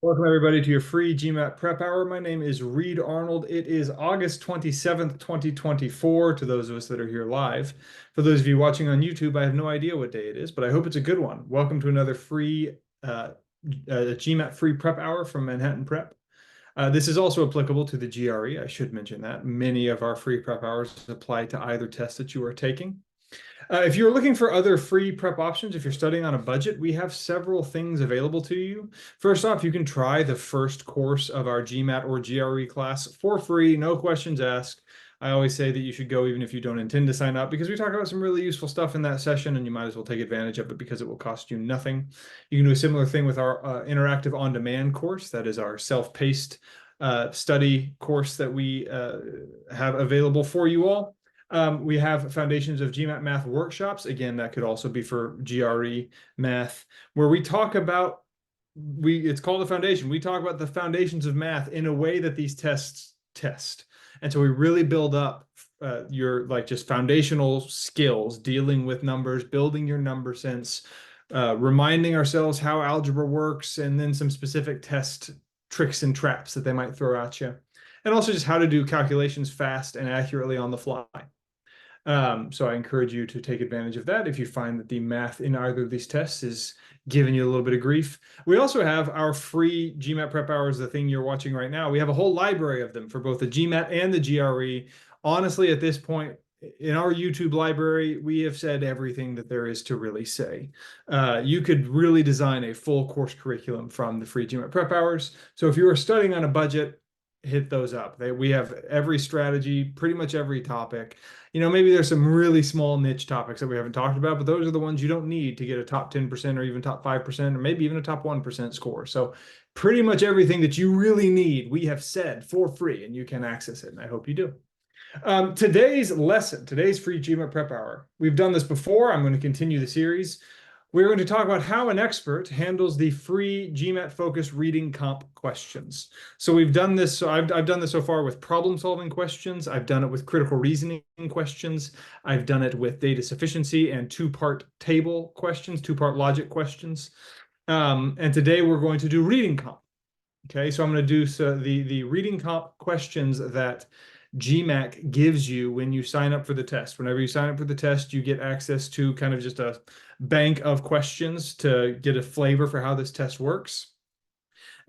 Welcome everybody to your free GMAT prep hour. My name is Reed Arnold. It is August 27th, 2024 to those of us that are here live. For those of you watching on YouTube, I have no idea what day it is, but I hope it's a good one. Welcome to another free GMAT free prep hour from Manhattan Prep. This is also applicable to the GRE. I should mention that. Many of our free prep hours apply to either test that you are taking. If you're looking for other free prep options, if you're studying on a budget, we have several things available to you. First off, you can try the first course of our GMAT or GRE class for free, no questions asked. I always say that you should go even if you don't intend to sign up because we talk about some really useful stuff in that session and you might as well take advantage of it because it will cost you nothing. You can do a similar thing with our interactive on-demand course. That is our self-paced study course that we have available for you all. We have Foundations of GMAT Math workshops. Again, that could also be for GRE math, where we talk about, it's called the foundation. We talk about the foundations of math in a way that these tests test. And so we really build up your just foundational skills, dealing with numbers, building your number sense, reminding ourselves how algebra works, and then some specific test tricks and traps that they might throw at you. And also just how to do calculations fast and accurately on the fly. So I encourage you to take advantage of that if you find that the math in either of these tests is giving you a little bit of grief. We also have our free GMAT prep hours, the thing you're watching right now. We have a whole library of them for both the GMAT and the GRE. Honestly, at this point, in our YouTube library, we have said everything that there is to really say. You could really design a full course curriculum from the free GMAT prep hours. So if you are studying on a budget, hit those up. We have every strategy, pretty much every topic. Maybe there's some really small niche topics that we haven't talked about, but those are the ones you don't need to get a top 10% or even top 5% or maybe even a top 1% score. So pretty much everything that you really need, we have said for free and you can access it. And I hope you do. Today's lesson, today's free GMAT prep hour. We've done this before. I'm going to continue the series. We're going to talk about how an expert handles the free GMAT-focused reading comp questions. So we've done this. So I've done this so far with problem-solving questions. I've done it with critical reasoning questions. I've done it with data sufficiency and two-part table questions, two-part logic questions. And today we're going to do reading comp. Okay, so I'm going to do the reading comp questions that GMAT gives you when you sign up for the test. Whenever you sign up for the test, you get access to kind of just a bank of questions to get a flavor for how this test works.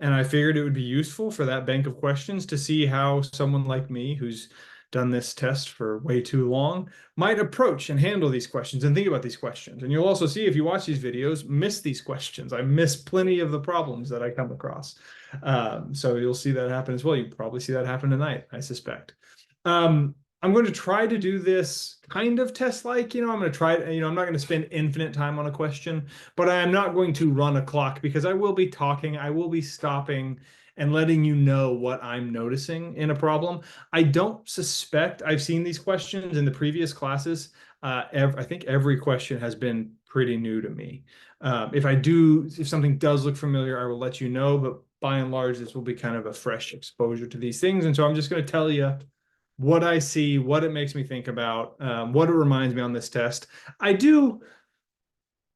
And I figured it would be useful for that bank of questions to see how someone like me, who's done this test for way too long, might approach and handle these questions and think about these questions. And you'll also see, if you watch these videos, miss these questions. I miss plenty of the problems that I come across. So you'll see that happen as well. You probably see that happen tonight, I suspect. I'm going to try to do this kind of test-like, I'm going to try, I'm not going to spend infinite time on a question, but I am not going to run a clock because I will be talking, I will be stopping and letting you know what I'm noticing in a problem. I don't suspect, I've seen these questions in the previous classes. I think every question has been pretty new to me. If something does look familiar, I will let you know, but by and large, this will be kind of a fresh exposure to these things. And so I'm just going to tell you what I see, what it makes me think about, what it reminds me on this test. I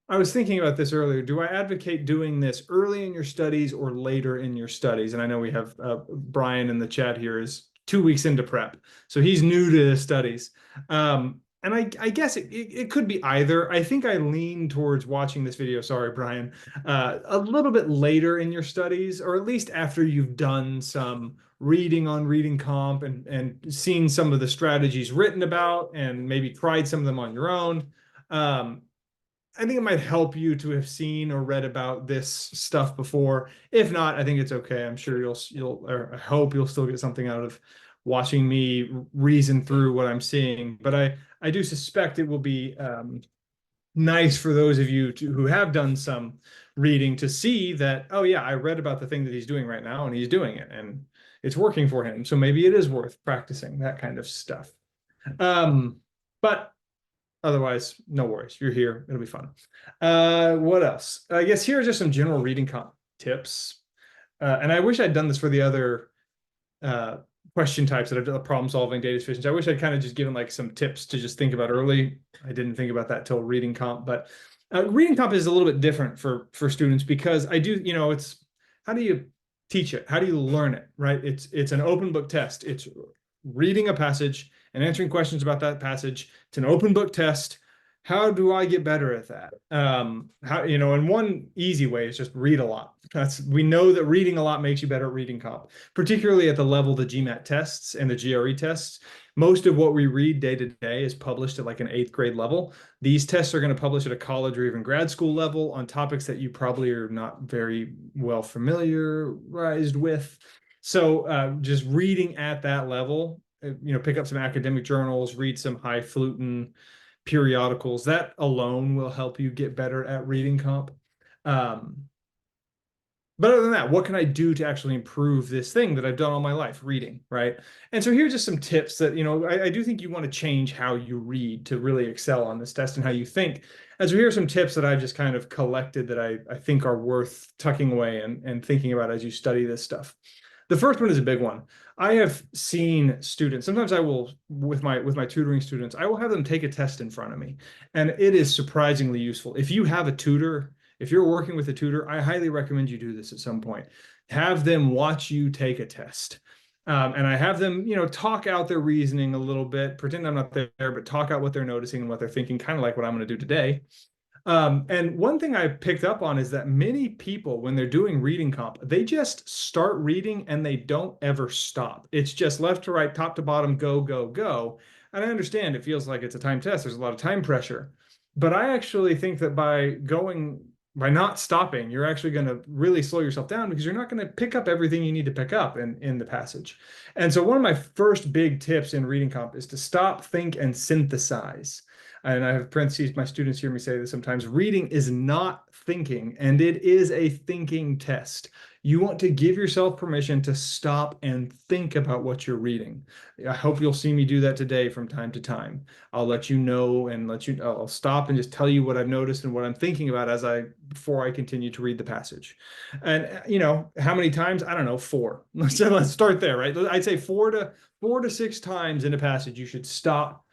was thinking about this earlier. Do I advocate doing this early in your studies or later in your studies? And I know we have Brian in the chat here is 2 weeks into prep, so he's new to studies. And I guess it could be either. I think I lean towards watching this video, sorry, Brian, a little bit later in your studies, or at least after you've done some reading on Reading Comp and seen some of the strategies written about and maybe tried some of them on your own. I think it might help you to have seen or read about this stuff before. If not, I think it's okay. I'm sure I hope you'll still get something out of watching me reason through what I'm seeing. But I do suspect it will be nice for those of you who have done some reading to see that, oh yeah, I read about the thing that he's doing right now and he's doing it and it's working for him. So maybe it is worth practicing that kind of stuff. But otherwise, no worries. You're here. It'll be fun. What else? I guess here are just some general reading comp tips. And I wish I'd done this for the other question types that I've done, problem solving, data sufficiency. I wish I'd kind of just given like some tips to just think about early. I didn't think about that till reading comp, but reading comp is a little bit different for students because I do, it's how do you teach it? How do you learn it, right? It's an open book test. It's reading a passage and answering questions about that passage. It's an open book test. How do I get better at that? And one easy way is just read a lot. We know that reading a lot makes you better at reading comp, particularly at the level the GMAT tests and the GRE tests. Most of what we read day to day is published at like an 8th grade level. These tests are going to publish at a college or even grad school level on topics that you probably are not very well familiarized with. So just reading at that level, pick up some academic journals, read some highfalutin periodicals. That alone will help you get better at reading comp. But other than that, what can I do to actually improve this thing that I've done all my life, reading, right? And so here's just some tips that, I do think you want to change how you read to really excel on this test and how you think. And so here are some tips that I've just kind of collected that I think are worth tucking away and thinking about as you study this stuff. The first one is a big one. I have seen students, sometimes I will, with my tutoring students, I will have them take a test in front of me. And it is surprisingly useful. If you have a tutor, if you're working with a tutor, I highly recommend you do this at some point. Have them watch you take a test. And I have them, talk out their reasoning a little bit, pretend I'm not there, but talk out what they're noticing and what they're thinking, kind of like what I'm going to do today. And one thing I picked up on is that many people, when they're doing reading comp, they just start reading and they don't ever stop. It's just left to right, top to bottom, go, go, go. And I understand it feels like it's a time test. There's a lot of time pressure. But I actually think that by not stopping, you're actually going to really slow yourself down because you're not going to pick up everything you need to pick up in the passage. And so one of my first big tips in reading comp is to stop, think, and synthesize. And I have parentheses, my students hear me say this sometimes, reading is not thinking, and it is a thinking test. You want to give yourself permission to stop and think about what you're reading. I hope you'll see me do that today from time to time. I'll let you know and I'll stop and just tell you what I've noticed and what I'm thinking about before I continue to read the passage. And how many times? I don't know, 4. So let's start there, right? I'd say 4 to 6 times in a passage, you should stop,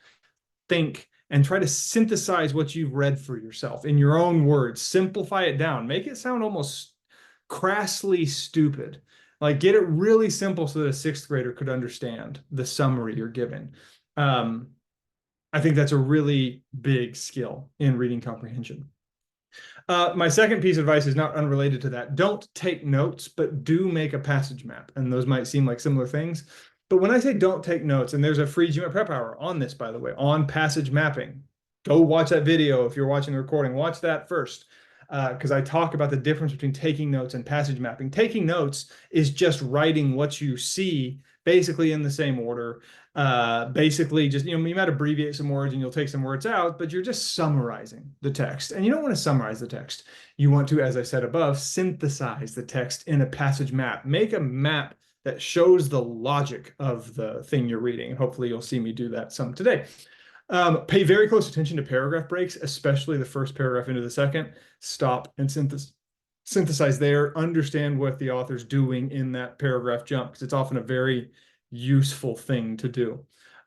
think, and try to synthesize what you've read for yourself in your own words. Simplify it down. Make it sound almost crassly stupid. Like, get it really simple so that a 6th grader could understand the summary you're given. I think that's a really big skill in reading comprehension. My second piece of advice is not unrelated to that. Don't take notes, but do make a passage map. And those might seem like similar things. But when I say don't take notes, and there's a free GMAT prep hour on this, by the way, on passage mapping. Go watch that video if you're watching the recording. Watch that first, because I talk about the difference between taking notes and passage mapping. Taking notes is just writing what you see basically in the same order. Basically just, you might abbreviate some words and you'll take some words out, but you're just summarizing the text. And you don't want to summarize the text. You want to, as I said above, synthesize the text in a passage map. Make a map that shows the logic of the thing you're reading. And hopefully you'll see me do that some today. Pay very close attention to paragraph breaks, especially the first paragraph into the second. Stop and synthesize there. Understand what the author's doing in that paragraph jump, because it's often a very useful thing to do.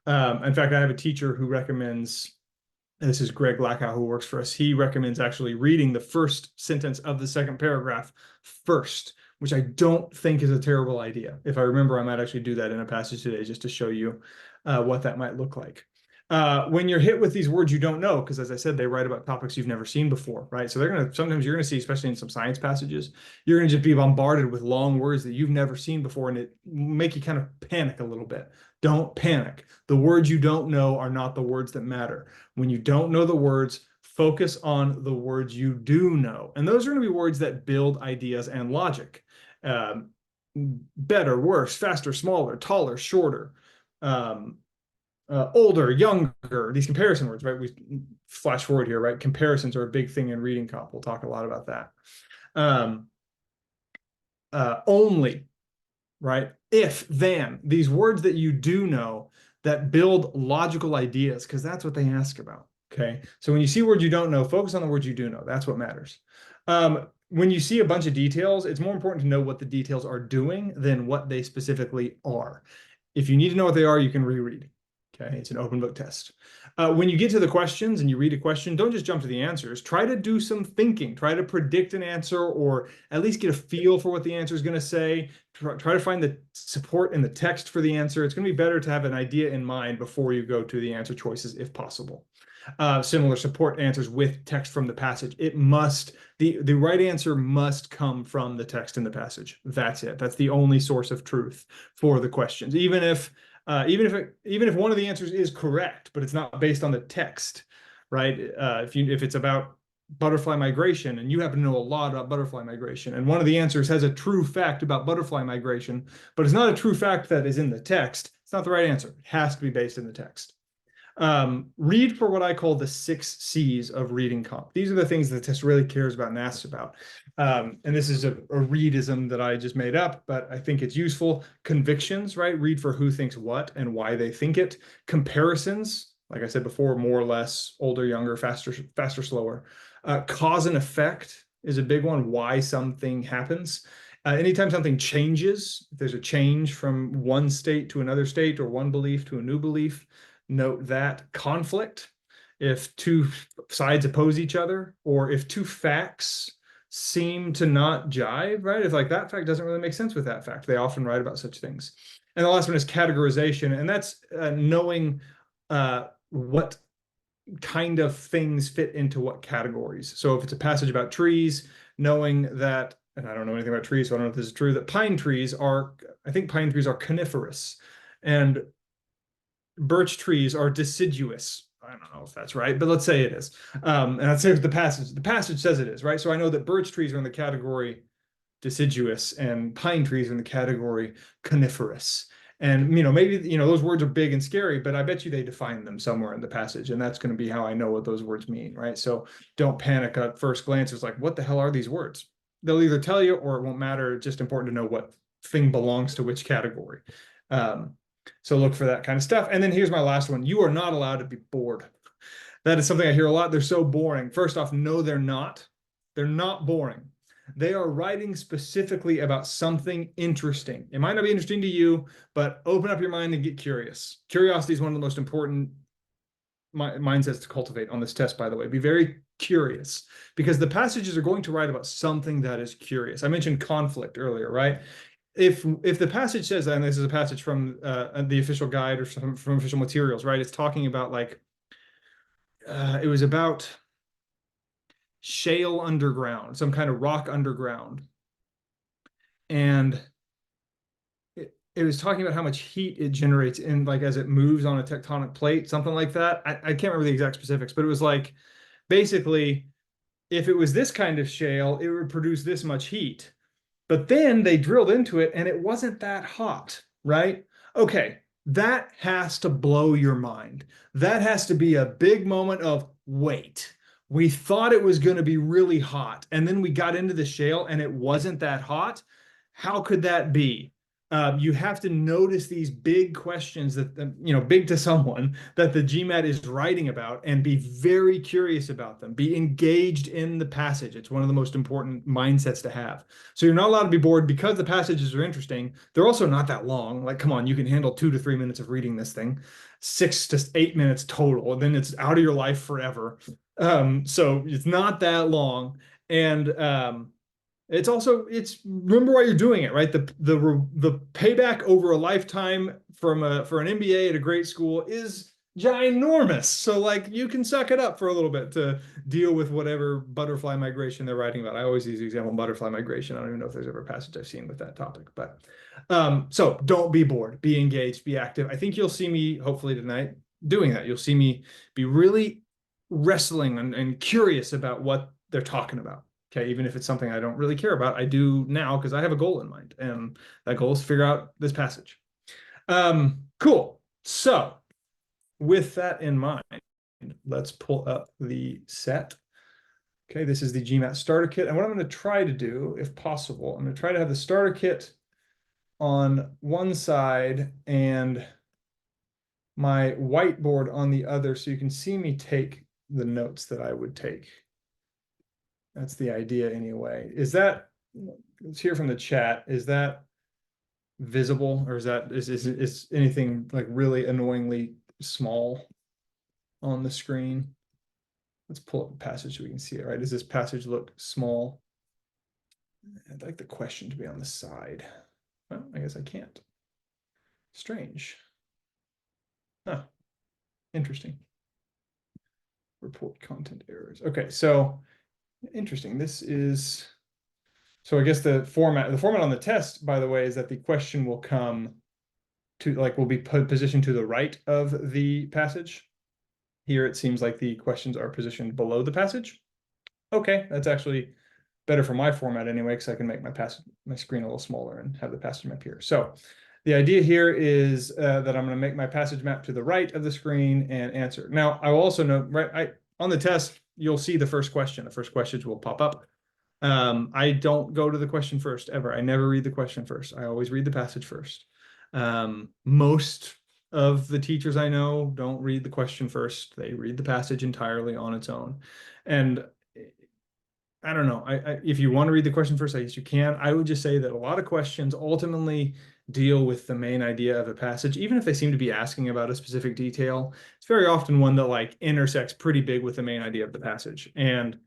In fact, I have a teacher who recommends, this is Greg Lackow, who works for us. He recommends actually reading the first sentence of the second paragraph first, which I don't think is a terrible idea. If I remember, I might actually do that in a passage today just to show you what that might look like. When you're hit with these words you don't know, because as I said, they write about topics you've never seen before, right? So sometimes you're gonna see, especially in some science passages, you're gonna just be bombarded with long words that you've never seen before, and it make you kind of panic a little bit. Don't panic. The words you don't know are not the words that matter. When you don't know the words, focus on the words you do know. And those are gonna be words that build ideas and logic. Better, worse, faster, smaller, taller, shorter, older, younger, these comparison words, right? We flash forward here, right? Comparisons are a big thing in reading comp. We'll talk a lot about that. Only, right? If, then, these words that you do know that build logical ideas, because that's what they ask about, okay? So when you see words you don't know, focus on the words you do know. That's what matters. When you see a bunch of details, it's more important to know what the details are doing than what they specifically are. If you need to know what they are, you can reread. Okay, it's an open book test. When you get to the questions and you read a question, don't just jump to the answers. Try to do some thinking. Try to predict an answer, or at least get a feel for what the answer is going to say. Try to find the support in the text for the answer. It's going to be better to have an idea in mind before you go to the answer choices if possible. Similar support answers with text from the passage. The right answer must come from the text in the passage. That's it. That's the only source of truth for the questions. Even if one of the answers is correct, but it's not based on the text, right? If it's about butterfly migration and you happen to know a lot about butterfly migration, and one of the answers has a true fact about butterfly migration, but it's not a true fact that is in the text, it's not the right answer. It has to be based in the text. Read for what I call the 6 C's of reading comp. These are the things that the test really cares about and asks about. And this is a readism that I just made up, but I think it's useful. Convictions, right? Read for who thinks what and why they think it. Comparisons, like I said before, more or less, older, younger, faster, slower. Cause and effect is a big one, why something happens. Anytime something changes, if there's a change from one state to another state or one belief to a new belief, note that. Conflict, if two sides oppose each other, or if two facts seem to not jive, right? If like that fact doesn't really make sense with that fact, they often write about such things. And the last one is categorization, and that's knowing what kind of things fit into what categories. So if it's a passage about trees, knowing that, and I don't know anything about trees, so I don't know if this is true, that I think pine trees are coniferous, and birch trees are deciduous. I don't know if that's right, but let's say it is. And let's say the passage says it is, right? So I know that birch trees are in the category deciduous and pine trees are in the category coniferous. And, maybe, those words are big and scary, but I bet you they define them somewhere in the passage. And that's going to be how I know what those words mean, right? So don't panic at first glance. It's like, what the hell are these words? They'll either tell you or it won't matter. It's just important to know what thing belongs to which category. So look for that kind of stuff. And then here's my last one. You are not allowed to be bored. That is something I hear a lot. They're so boring. First off, no, they're not. They're not boring. They are writing specifically about something interesting. It might not be interesting to you, but open up your mind and get curious. Curiosity is one of the most important mindsets to cultivate on this test, by the way. Be very curious, because the passages are going to write about something that is curious. I mentioned conflict earlier, right? If the passage says that, and this is a passage from the official guide or from official materials, right? It's talking about like, it was about shale underground, some kind of rock underground. And it was talking about how much heat it generates in, like, as it moves on a tectonic plate, something like that. I can't remember the exact specifics, but it was like, basically, if it was this kind of shale, it would produce this much heat. But then they drilled into it and it wasn't that hot, right? Okay, that has to blow your mind. That has to be a big moment of, wait, we thought it was going to be really hot, and then we got into the shale and it wasn't that hot. How could that be? You have to notice these big questions that, big to someone, that the GMAT is writing about, and be very curious about them. Be engaged in the passage. It's one of the most important mindsets to have. So you're not allowed to be bored because the passages are interesting. They're also not that long. Like, come on, you can handle 2 to 3 minutes of reading this thing, 6 to 8 minutes total, and then it's out of your life forever. So it's not that long. And it's remember why you're doing it, right? The payback over a lifetime for an MBA at a great school is ginormous. So like, you can suck it up for a little bit to deal with whatever butterfly migration they're writing about. I always use the example of butterfly migration. I don't even know if there's ever a passage I've seen with that topic, but so don't be bored, be engaged, be active. I think you'll see me hopefully tonight doing that. You'll see me be really wrestling and curious about what they're talking about. Okay, even if it's something I don't really care about, I do now because I have a goal in mind, and that goal is to figure out this passage. Cool. So with that in mind, let's pull up the set. Okay, this is the GMAT starter kit. And what I'm going to try to do, if possible, I'm going to try to have the starter kit on one side and my whiteboard on the other, so you can see me take the notes that I would take. That's the idea anyway. Let's hear from the chat. Is that visible, or is anything like really annoyingly small on the screen? Let's pull up a passage so we can see it, right? Does this passage look small? I'd like the question to be on the side. Well, I guess I can't. Strange. Huh. Interesting. Report content errors. Okay, so interesting. So I guess the format on the test, by the way, is that the question will come to will be positioned to the right of the passage. Here it seems like the questions are positioned below the passage. Okay, that's actually better for my format anyway, because I can make my screen a little smaller and have the passage map here. So the idea here is that I'm going to make my passage map to the right of the screen and answer. Now, I will also note, right, on the test, you'll see the first question. The first questions will pop up. I don't go to the question first, ever. I never read the question first. I always read the passage first. Most of the teachers I know don't read the question first. They read the passage entirely on its own. And I don't know. If you want to read the question first, I guess you can. I would just say that a lot of questions ultimately deal with the main idea of a passage, even if they seem to be asking about a specific detail. It's very often one that intersects pretty big with the main idea of the passage. And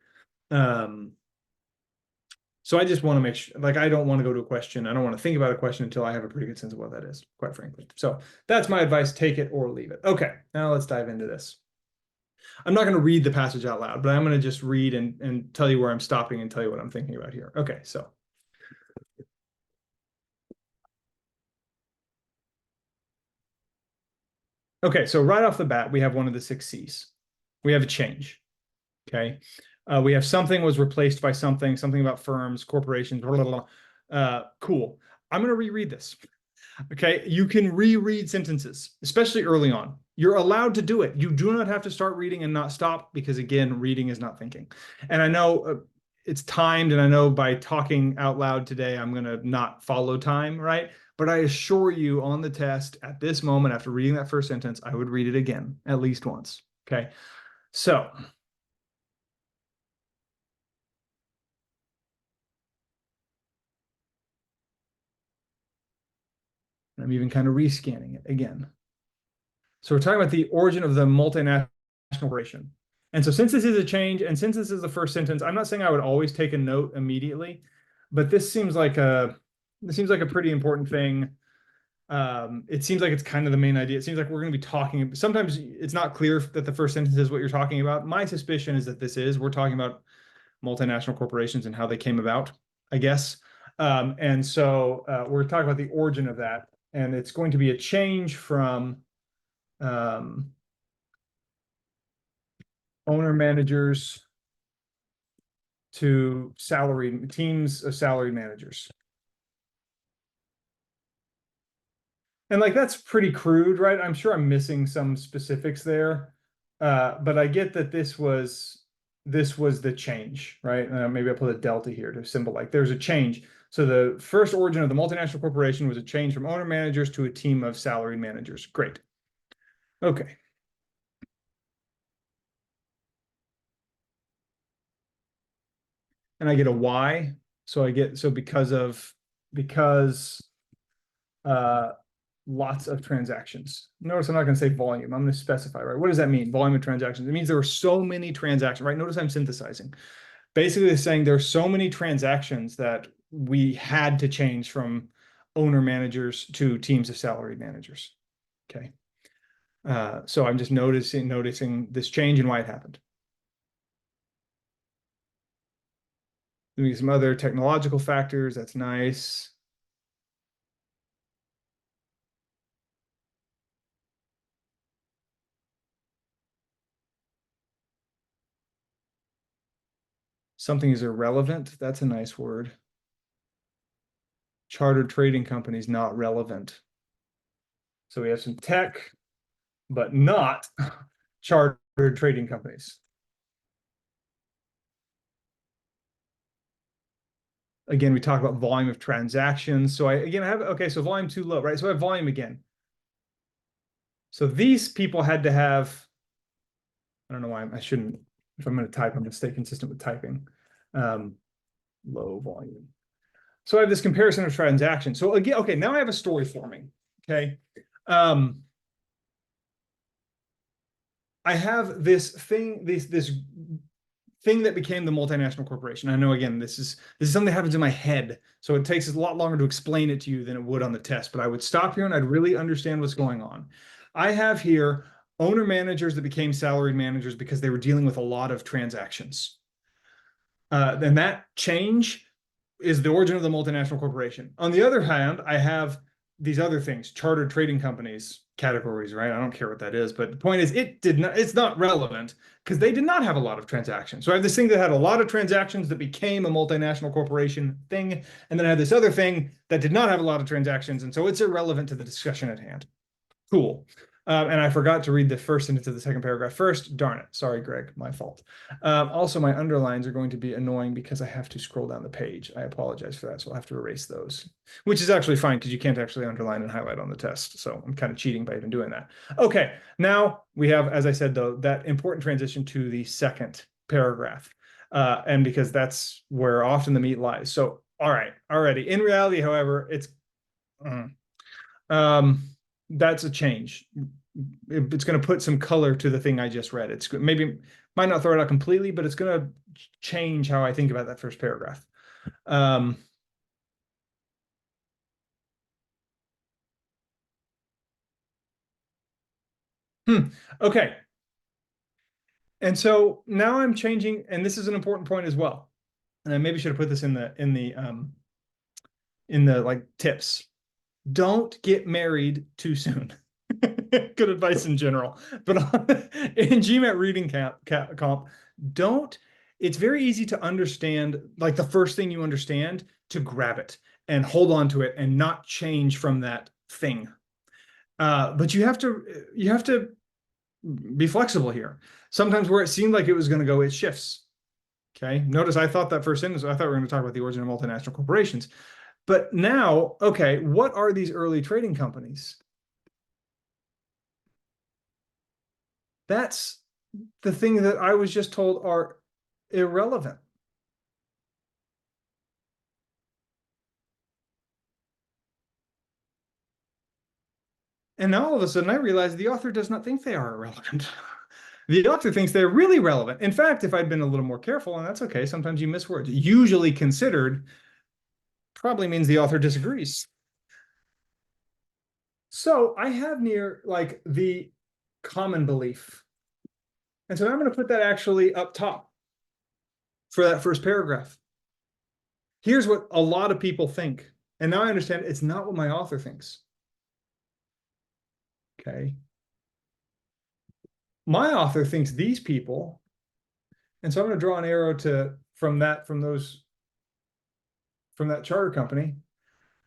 so I just want to make sure, I don't want to go to a question. I don't want to think about a question until I have a pretty good sense of what that is, quite frankly. So that's my advice. Take it or leave it. Okay, now let's dive into this. I'm not going to read the passage out loud, but I'm going to just read and tell you where I'm stopping and tell you what I'm thinking about here. Okay, so. Okay, so right off the bat, we have one of the 6 C's. We have a change, okay? We have something was replaced by something about firms, corporations, blah, blah, blah. Cool. I'm going to reread this. Okay, you can reread sentences, especially early on. You're allowed to do it. You do not have to start reading and not stop because, again, reading is not thinking. And I know it's timed, and I know by talking out loud today, I'm going to not follow time, right? But I assure you on the test at this moment, after reading that first sentence, I would read it again at least once. Okay, so. I'm even kind of rescanning it again. So we're talking about the origin of the multinational corporation. And so since this is a change, and since this is the first sentence, I'm not saying I would always take a note immediately, but this seems like a pretty important thing. It seems like it's kind of the main idea. It seems like we're going to be talking. Sometimes it's not clear that the first sentence is what you're talking about. My suspicion is that we're talking about multinational corporations and how they came about, I guess. And so we're talking about the origin of that. And it's going to be a change from owner managers to teams of salaried managers. And that's pretty crude, right? I'm sure I'm missing some specifics there. But I get that this was the change, right? Maybe I'll put a delta here to symbol there's a change. So the first origin of the multinational corporation was a change from owner managers to a team of salaried managers. Great. Okay. And I get a Y. So because lots of transactions. Notice I'm not going to say volume. I'm going to specify, right? What does that mean? Volume of transactions. It means there were so many transactions, right? Notice I'm synthesizing. Basically, they're saying there are so many transactions that we had to change from owner managers to teams of salaried managers. Okay. So I'm just noticing this change and why it happened. Maybe some other technological factors. That's nice. Something is irrelevant. That's a nice word. Chartered trading companies not relevant. So we have some tech, but not chartered trading companies. Again, we talk about volume of transactions. So I have, okay, so volume too low, right? So I have volume again. So these people had to have, I don't know why I shouldn't, if I'm going to type, I'm going to stay consistent with typing. Low volume. So I have this comparison of transactions. So again, okay, now I have a story forming. Okay. I have this thing, this thing that became the multinational corporation. I know, again, this is something that happens in my head, so it takes a lot longer to explain it to you than it would on the test, but I would stop here and I'd really understand what's going on. I have here owner managers that became salaried managers because they were dealing with a lot of transactions. Then that change is the origin of the multinational corporation. On the other hand, I have these other things, chartered trading companies categories, right? I don't care what that is, but the point is it's not relevant because they did not have a lot of transactions. So I have this thing that had a lot of transactions that became a multinational corporation thing, and then I have this other thing that did not have a lot of transactions, and so it's irrelevant to the discussion at hand. Cool. And I forgot to read the first sentence of the second paragraph first. Darn it. Sorry, Greg, my fault. Also, my underlines are going to be annoying because I have to scroll down the page. I apologize for that. So I'll have to erase those, which is actually fine because you can't actually underline and highlight on the test. So I'm kind of cheating by even doing that. Okay, now we have, as I said, though, that important transition to the second paragraph. And because that's where often the meat lies. So, all right, already. In reality, however, it's... that's a change. It's going to put some color to the thing I just read. It's maybe might not throw it out completely, but it's going to change how I think about that first paragraph. Okay. And so now I'm changing, and this is an important point as well. And I maybe should have put this in the like tips. Don't get married too soon. Good advice in general. But in GMAT Reading Comp, don't, it's very easy to understand, like the first thing you understand, to grab it and hold on to it and not change from that thing. But you have to be flexible here. Sometimes where it seemed like it was going to go, it shifts. Okay. Notice I thought that first sentence, I thought we were going to talk about the origin of multinational corporations. But now, okay, what are these early trading companies? That's the thing that I was just told are irrelevant. And now all of a sudden I realize the author does not think they are irrelevant. The author thinks they're really relevant. In fact, if I'd been a little more careful, and that's okay, sometimes you miss words. Usually considered probably means the author disagrees. So I have near like the common belief. And so I'm going to put that actually up top for that first paragraph. Here's what a lot of people think. And now I understand it's not what my author thinks. Okay. My author thinks these people, and so I'm going to draw an arrow from that charter company.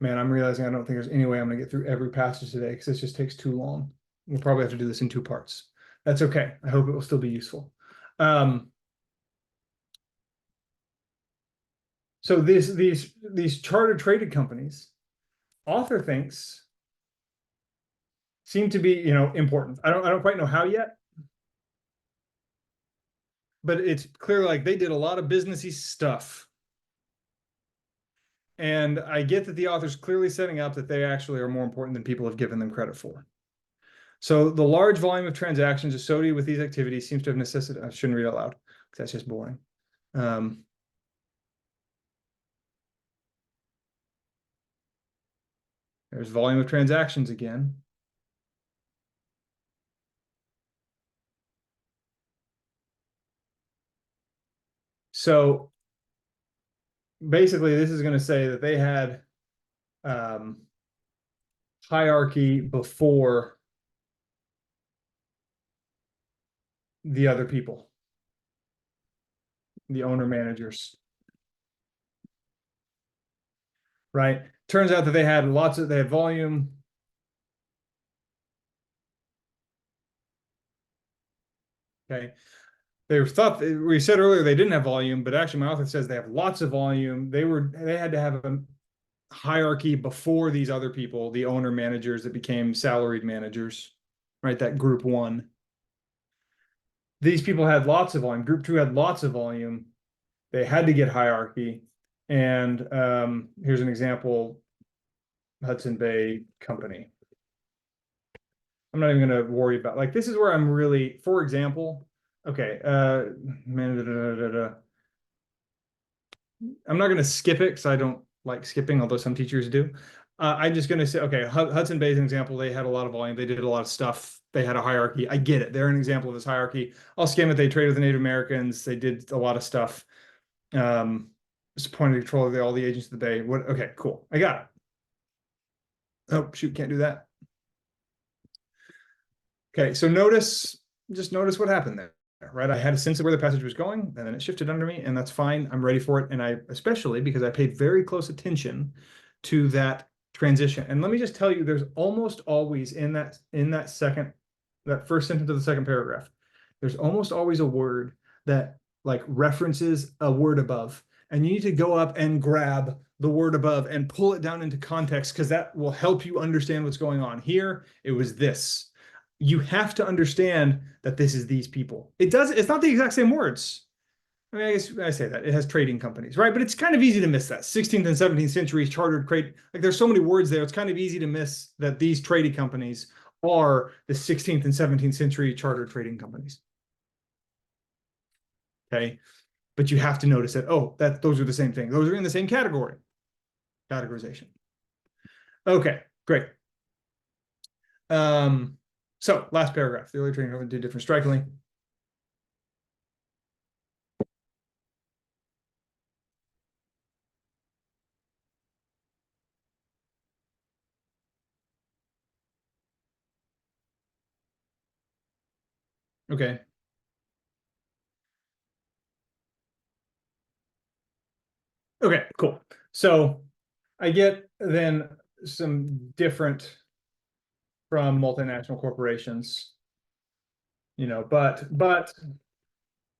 Man, I'm realizing I don't think there's any way I'm going to get through every passage today because this just takes too long. We'll probably have to do this in 2 parts. That's okay. I hope it will still be useful. So these charter traded companies, author thinks seem to be, important. I don't quite know how yet, but it's clear like they did a lot of businessy stuff. And I get that the author's clearly setting up that they actually are more important than people have given them credit for. So the large volume of transactions associated with these activities seems to have necessitated, I shouldn't read out loud because that's just boring. There's volume of transactions again. So basically, this is going to say that they had hierarchy before the other people, the owner managers, right? Turns out that they had volume. Okay. We said earlier they didn't have volume, but actually my author says they have lots of volume. They had to have a hierarchy before these other people, the owner managers that became salaried managers, right? That group 1. These people had lots of volume. Group 2 had lots of volume. They had to get hierarchy. And here's an example, Hudson Bay Company. I'm not even going to worry about, like, this is where I'm really, for example, okay, I'm not going to skip it because I don't like skipping, although some teachers do. I'm just going to say, okay, Hudson Bay is an example. They had a lot of volume. They did a lot of stuff. They had a hierarchy. I get it. They're an example of this hierarchy. I'll skim it. They traded with the Native Americans. They did a lot of stuff. Just point of control of all the agents of the Bay. What? Okay, cool. I got it. Oh, shoot, can't do that. Okay, so just notice what happened there, right? I had a sense of where the passage was going, and then it shifted under me, and that's fine. I'm ready for it. And especially because I paid very close attention to that transition. And let me just tell you, there's almost always in that first sentence of the second paragraph, there's almost always a word that like references a word above. And you need to go up and grab the word above and pull it down into context because that will help you understand what's going on. Here, it was this. You have to understand that this is these people. It's not the exact same words. I mean, I guess I say that it has trading companies, right? But it's kind of easy to miss that 16th and 17th centuries chartered trade. Like there's so many words there. It's kind of easy to miss that these trading companies are the 16th and 17th century chartered trading companies. Okay. But you have to notice that, oh, those are the same thing. Those are in the same category. Categorization. Okay, great. So last paragraph. The early trading company did different strikingly. Okay. Okay, cool. So I get then some different from multinational corporations, but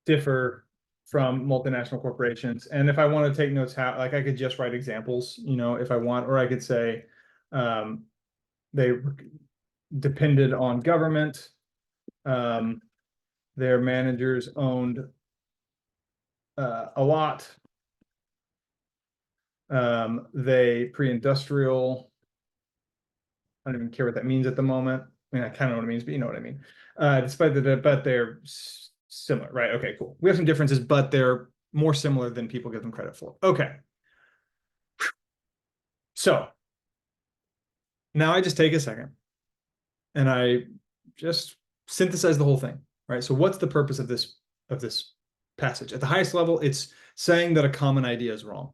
differ from multinational corporations. And if I want to take notes, like I could just write examples, if I want, or I could say they depended on government. Their managers owned a lot. They pre-industrial. I don't even care what that means at the moment. I mean, I kind of know what it means, but you know what I mean. But they're similar, right? Okay, cool. We have some differences, but they're more similar than people give them credit for. Okay. So now I just take a second and I just synthesize the whole thing, right? So what's the purpose of this passage? At the highest level, it's saying that a common idea is wrong.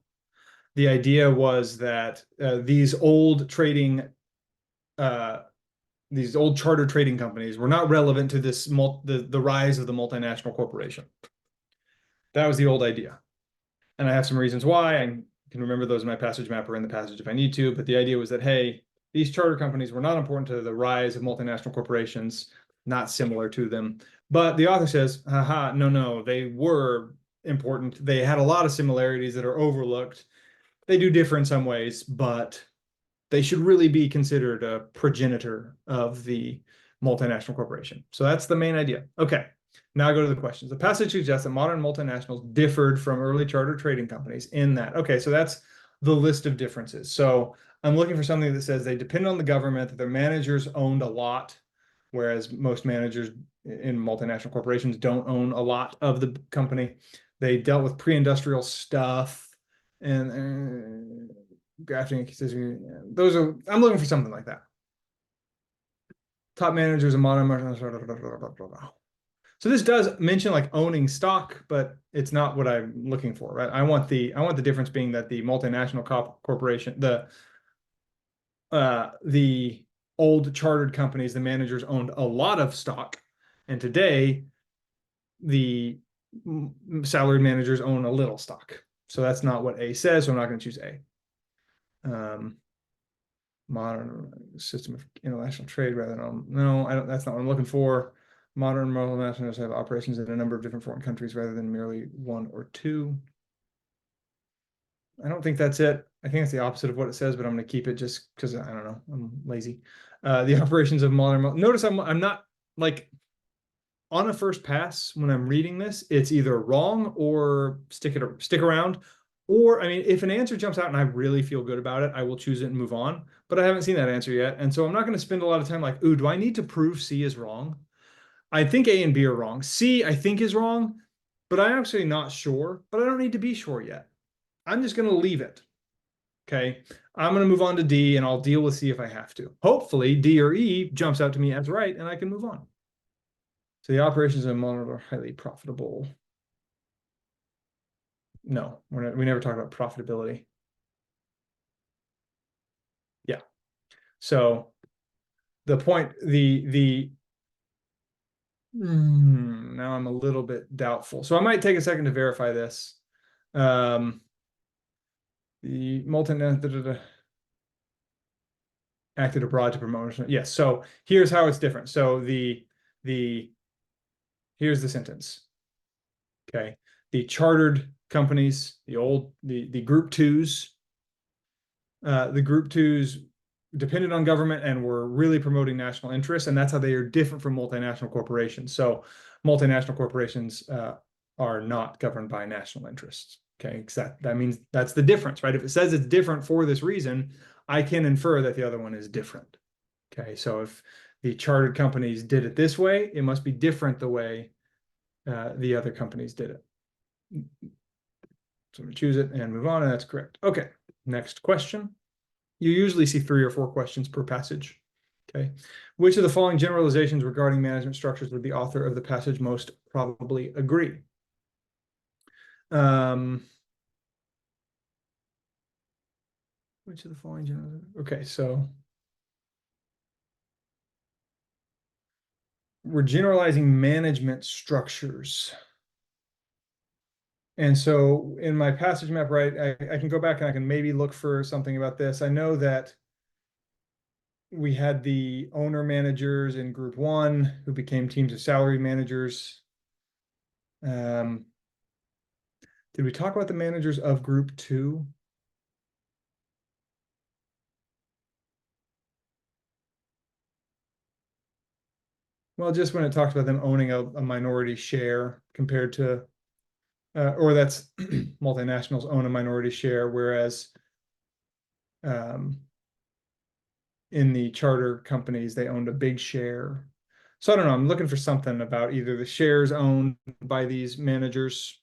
The idea was that these old charter trading companies were not relevant to the rise of the multinational corporation. That was the old idea. And I have some reasons why. I can remember those in my passage map or in the passage if I need to. But the idea was that, hey, these charter companies were not important to the rise of multinational corporations, not similar to them. But the author says, haha, no, they were important. They had a lot of similarities that are overlooked. They do differ in some ways, but they should really be considered a progenitor of the multinational corporation. So that's the main idea. Okay, now I go to the questions. The passage suggests that modern multinationals differed from early charter trading companies in that. Okay, so that's the list of differences. So I'm looking for something that says they depend on the government, that their managers owned a lot, whereas most managers in multinational corporations don't own a lot of the company. They dealt with pre-industrial stuff and drafting. Those are, I'm looking for something like that. Top managers and modern. So this does mention like owning stock, but it's not what I'm looking for, right? I want the difference being that the multinational corporation, the old chartered companies, the managers owned a lot of stock, and today the salaried managers own a little stock. So that's not what A says, so I'm not going to choose A. Modern system of international trade rather than, no, I don't, that's not what I'm looking for. Modern multinationals have operations in a number of different foreign countries rather than merely one or two. I don't think that's it. I think it's the opposite of what it says, but I'm going to keep it just because I don't know. I'm lazy. The operations of modern. Notice I'm not like on a first pass when I'm reading this. It's either wrong or stick around, Or, I mean, if an answer jumps out and I really feel good about it, I will choose it and move on. But I haven't seen that answer yet. And so I'm not going to spend a lot of time like, ooh, do I need to prove C is wrong? I think A and B are wrong. C, I think, is wrong, but I'm actually not sure, but I don't need to be sure yet. I'm just going to leave it. Okay. I'm going to move on to D and I'll deal with C if I have to. Hopefully, D or E jumps out to me as right and I can move on. So the operations of model are highly profitable. No, we never talk about profitability. Yeah. So the point, now I'm a little bit doubtful. So I might take a second to verify this. The multinational acted abroad to promotion. Yes. So here's how it's different. So here's the sentence. Okay. The chartered companies, the group twos depended on government and were really promoting national interests, and that's how they are different from multinational corporations. So multinational corporations are not governed by national interests. Okay, that means that's the difference, right? If it says it's different for this reason, I can infer that the other one is different. Okay, so if the chartered companies did it this way, it must be different the way the other companies did it. So I'm gonna choose it and move on, and that's correct. Okay, next question. You usually see 3 or 4 questions per passage. Okay. Which of the following generalizations regarding management structures would the author of the passage most probably agree? Which of the following generalizations? Okay, so we're generalizing management structures. And so in my passage map, right, I can go back and I can maybe look for something about this. I know that we had the owner managers in group 1 who became teams of salary managers. Did we talk about the managers of group 2? Well, just when it talks about them owning a minority share compared to, or that's multinationals own a minority share, whereas in the charter companies, they owned a big share. So I don't know, I'm looking for something about either the shares owned by these managers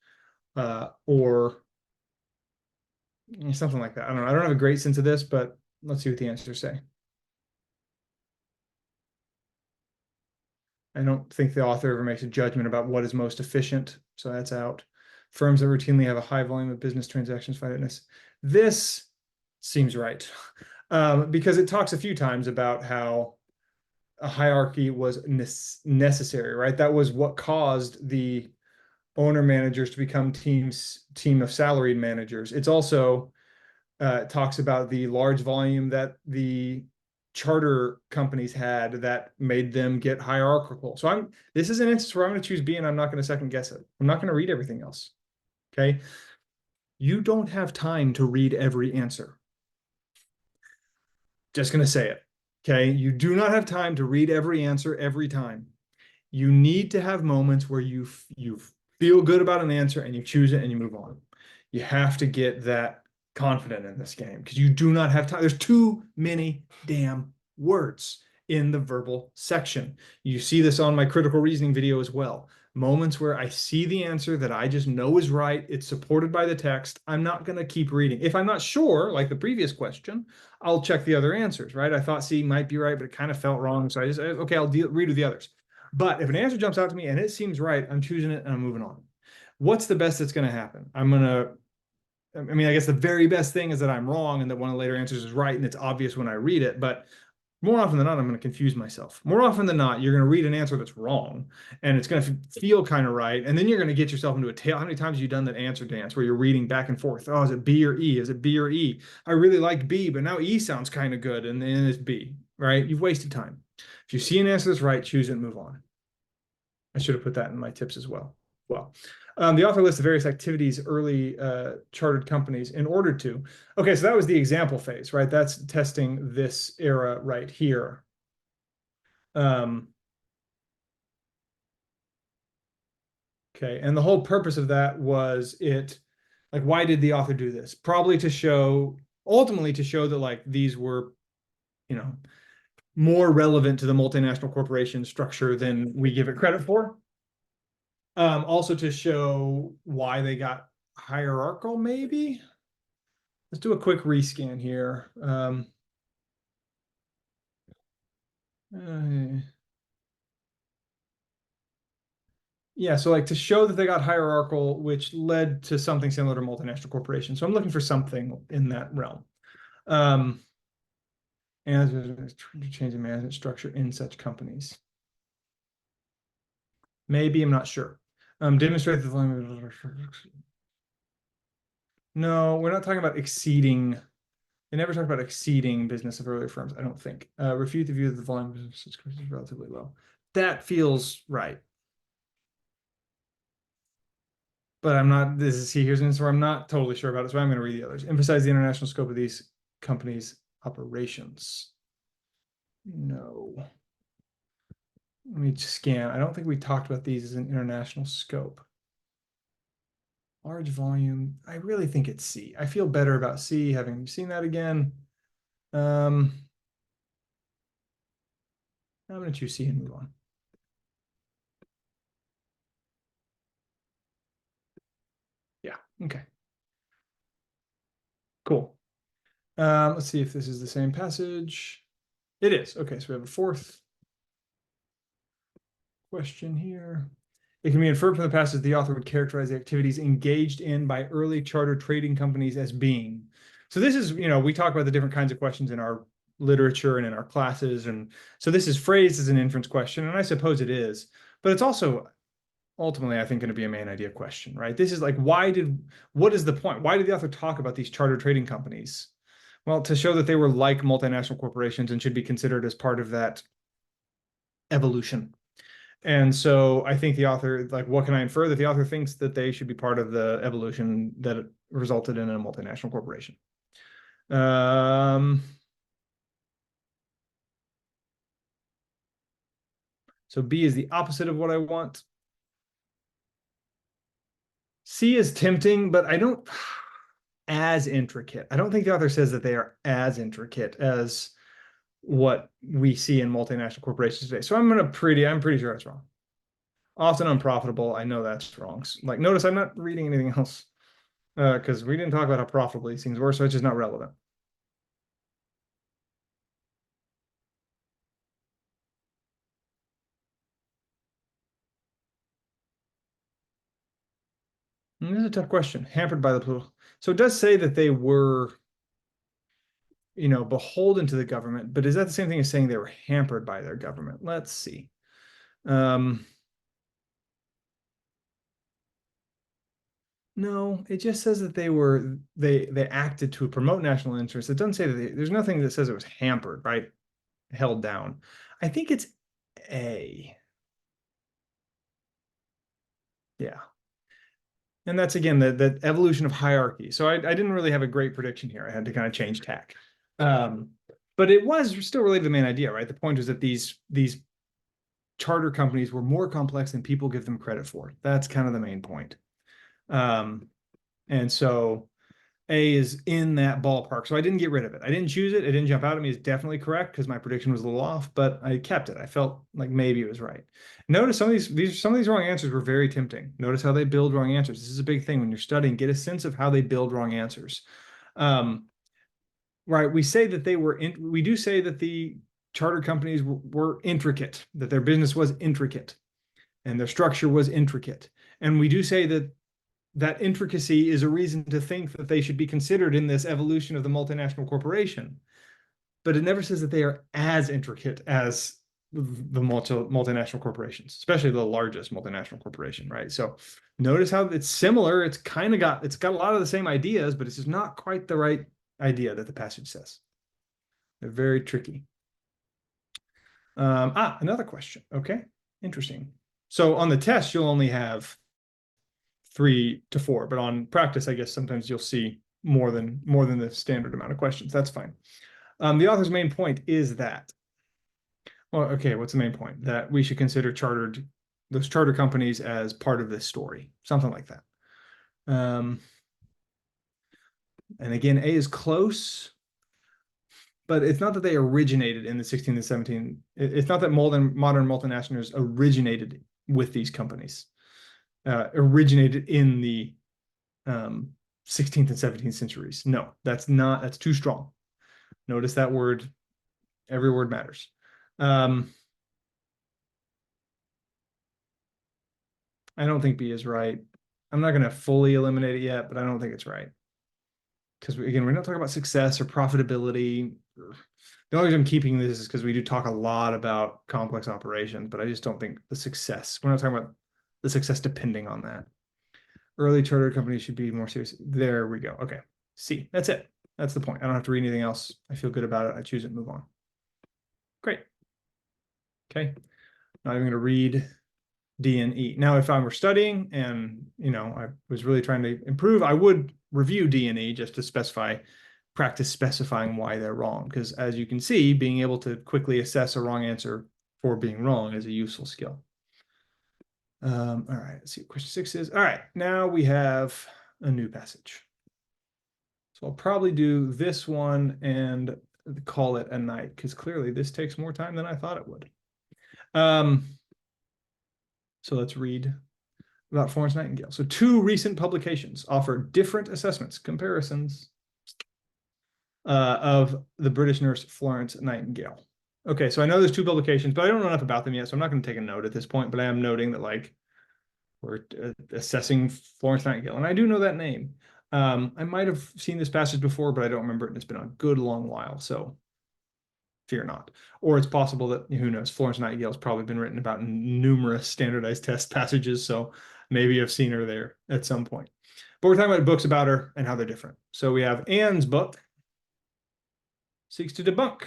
or something like that. I don't know. I don't have a great sense of this, but let's see what the answers say. I don't think the author ever makes a judgment about what is most efficient, so that's out. Firms that routinely have a high volume of business transactions finiteness. This seems right because it talks a few times about how a hierarchy was necessary, right? That was what caused the owner managers to become team of salaried managers. It's also talks about the large volume that the charter companies had that made them get hierarchical. So this is an instance where I'm going to choose B and I'm not going to second guess it. I'm not going to read everything else. Okay. You don't have time to read every answer. Just going to say it. Okay. You do not have time to read every answer every time. You need to have moments where you feel good about an answer and you choose it and you move on. You have to get that confident in this game because you do not have time. There's too many damn words in the verbal section. You see this on my critical reasoning video as well. Moments where I see the answer that I just know is right, it's supported by the text. I'm not going to keep reading. If I'm not sure, like the previous question, I'll check the other answers, right? I thought C might be right, but it kind of felt wrong. So I just, okay, I'll read with the others. But if an answer jumps out to me and it seems right, I'm choosing it and I'm moving on. What's the best that's going to happen? I mean, I guess the very best thing is that I'm wrong and that one of the later answers is right and it's obvious when I read it. But more often than not, I'm going to confuse myself. More often than not, you're going to read an answer that's wrong and it's going to feel kind of right. And then you're going to get yourself into a tail. How many times have you done that answer dance where you're reading back and forth? Oh, is it B or E? Is it B or E? I really liked B, but now E sounds kind of good. And then it's B, right? You've wasted time. If you see an answer that's right, choose it and move on. I should have put that in my tips as well. The author lists the various activities early chartered companies in order to. Okay, so that was the example phase, right? That's testing this era right here. Okay, and the whole purpose of that was it Like, why did the author do this? Probably to show, ultimately to show that like these were, you know, more relevant to the multinational corporation structure than we give it credit for. Also to show why they got hierarchical, maybe. Let's do a quick rescan here. Yeah, so like to show that they got hierarchical, which led to something similar to multinational corporations. So I'm looking for something in that realm. And change the management structure in such companies. Maybe, I'm not sure. Demonstrate the No, we're not talking about exceeding. They never talk about exceeding business of earlier firms, I don't think. Refute the view that the volume of subscriptions is relatively low. That feels right. But I'm not, here's an instance where I'm not totally sure about it, so I'm going to read the others. Emphasize the international scope of these companies' operations. No. Let me just scan. I don't think we talked about these as an international scope. Large volume. I really think it's C. I feel better about C, having seen that again. I'm going to choose C and move on. Yeah, okay. Cool. Let's see if this is the same passage. It is. Okay, so we have a fourth question here. It can be inferred from the passage the author would characterize the activities engaged in by early charter trading companies as being. So this is, we talk about the different kinds of questions in our literature and in our classes. And so this is phrased as an inference question, and I suppose it is, but it's also ultimately, I think, going to be a main idea question, right? This is like, what is the point? Why did the author talk about these charter trading companies? Well, to show that they were like multinational corporations and should be considered as part of that evolution. And so I think the author, like, what can I infer? That the author thinks that they should be part of the evolution that resulted in a multinational corporation. So B is the opposite of what I want. C is tempting, but I don't as intricate. I don't think the author says that they are as intricate as what we see in multinational corporations today. So I'm pretty sure it's wrong. Often unprofitable. I know that's wrong. Like, notice I'm not reading anything else because we didn't talk about how profitable these things were, so it's just not relevant. This is a tough question. Hampered by the political. So it does say that they were, beholden to the government, but is that the same thing as saying they were hampered by their government? Let's see. No, it just says that they acted to promote national interest. It doesn't say that there's nothing that says it was hampered, right? Held down. I think it's A. Yeah. And that's again the evolution of hierarchy. So I didn't really have a great prediction here. I had to kind of change tack. But it was still related to the main idea, right? The point was that these charter companies were more complex than people give them credit for. That's kind of the main point. And so A is in that ballpark. So I didn't get rid of it. I didn't choose it. It didn't jump out at me as definitely correct because my prediction was a little off, but I kept it. I felt like maybe it was right. Notice some of these wrong answers were very tempting. Notice how they build wrong answers. This is a big thing when you're studying. Get a sense of how they build wrong answers. Right. We do say that the charter companies were intricate, that their business was intricate and their structure was intricate. And we do say that intricacy is a reason to think that they should be considered in this evolution of the multinational corporation. But it never says that they are as intricate as the multinational corporations, especially the largest multinational corporation, right? So notice how it's similar. It's got a lot of the same ideas, but it's just not quite the right idea that the passage says. They're very tricky. Another question. Okay, interesting. So on the test, you'll only have 3 to 4, but on practice, I guess sometimes you'll see more than the standard amount of questions. That's fine. The author's main point is that, well, okay, what's the main point? That we should consider those charter companies as part of this story, something like that. And again, A is close, but it's not that they originated in the 16th and 17th. It's not that modern multinationals originated with these companies, originated in the 16th and 17th centuries. No, that's too strong. Notice that word, every word matters. I don't think B is right. I'm not going to fully eliminate it yet, but I don't think it's right. Because again, we're not talking about success or profitability. The only reason I'm keeping this is because we do talk a lot about complex operations, but I just don't think the success, we're not talking about the success depending on that. Early charter companies should be more serious. There we go. Okay. C. That's it. That's the point. I don't have to read anything else. I feel good about it. I choose it and move on. Great. Okay. Not even going to read D and E. Now, if I were studying and, I was really trying to improve, I would review D and E just to practice specifying why they're wrong. Because as you can see, being able to quickly assess a wrong answer for being wrong is a useful skill. All right, let's see what question 6 is. All right, now we have a new passage. So I'll probably do this one and call it a night, because clearly this takes more time than I thought it would. So let's read about Florence Nightingale. So 2 recent publications offer different assessments, comparisons of the British nurse Florence Nightingale. Okay, so I know there's 2 publications, but I don't know enough about them yet, so I'm not going to take a note at this point, but I am noting that we're assessing Florence Nightingale, and I do know that name. I might have seen this passage before, but I don't remember it, and it's been a good long while, so fear not. Or it's possible that, who knows, Florence Nightingale has probably been written about in numerous standardized test passages, so maybe I've seen her there at some point. But we're talking about books about her and how they're different. So we have Anne's book, seeks to debunk.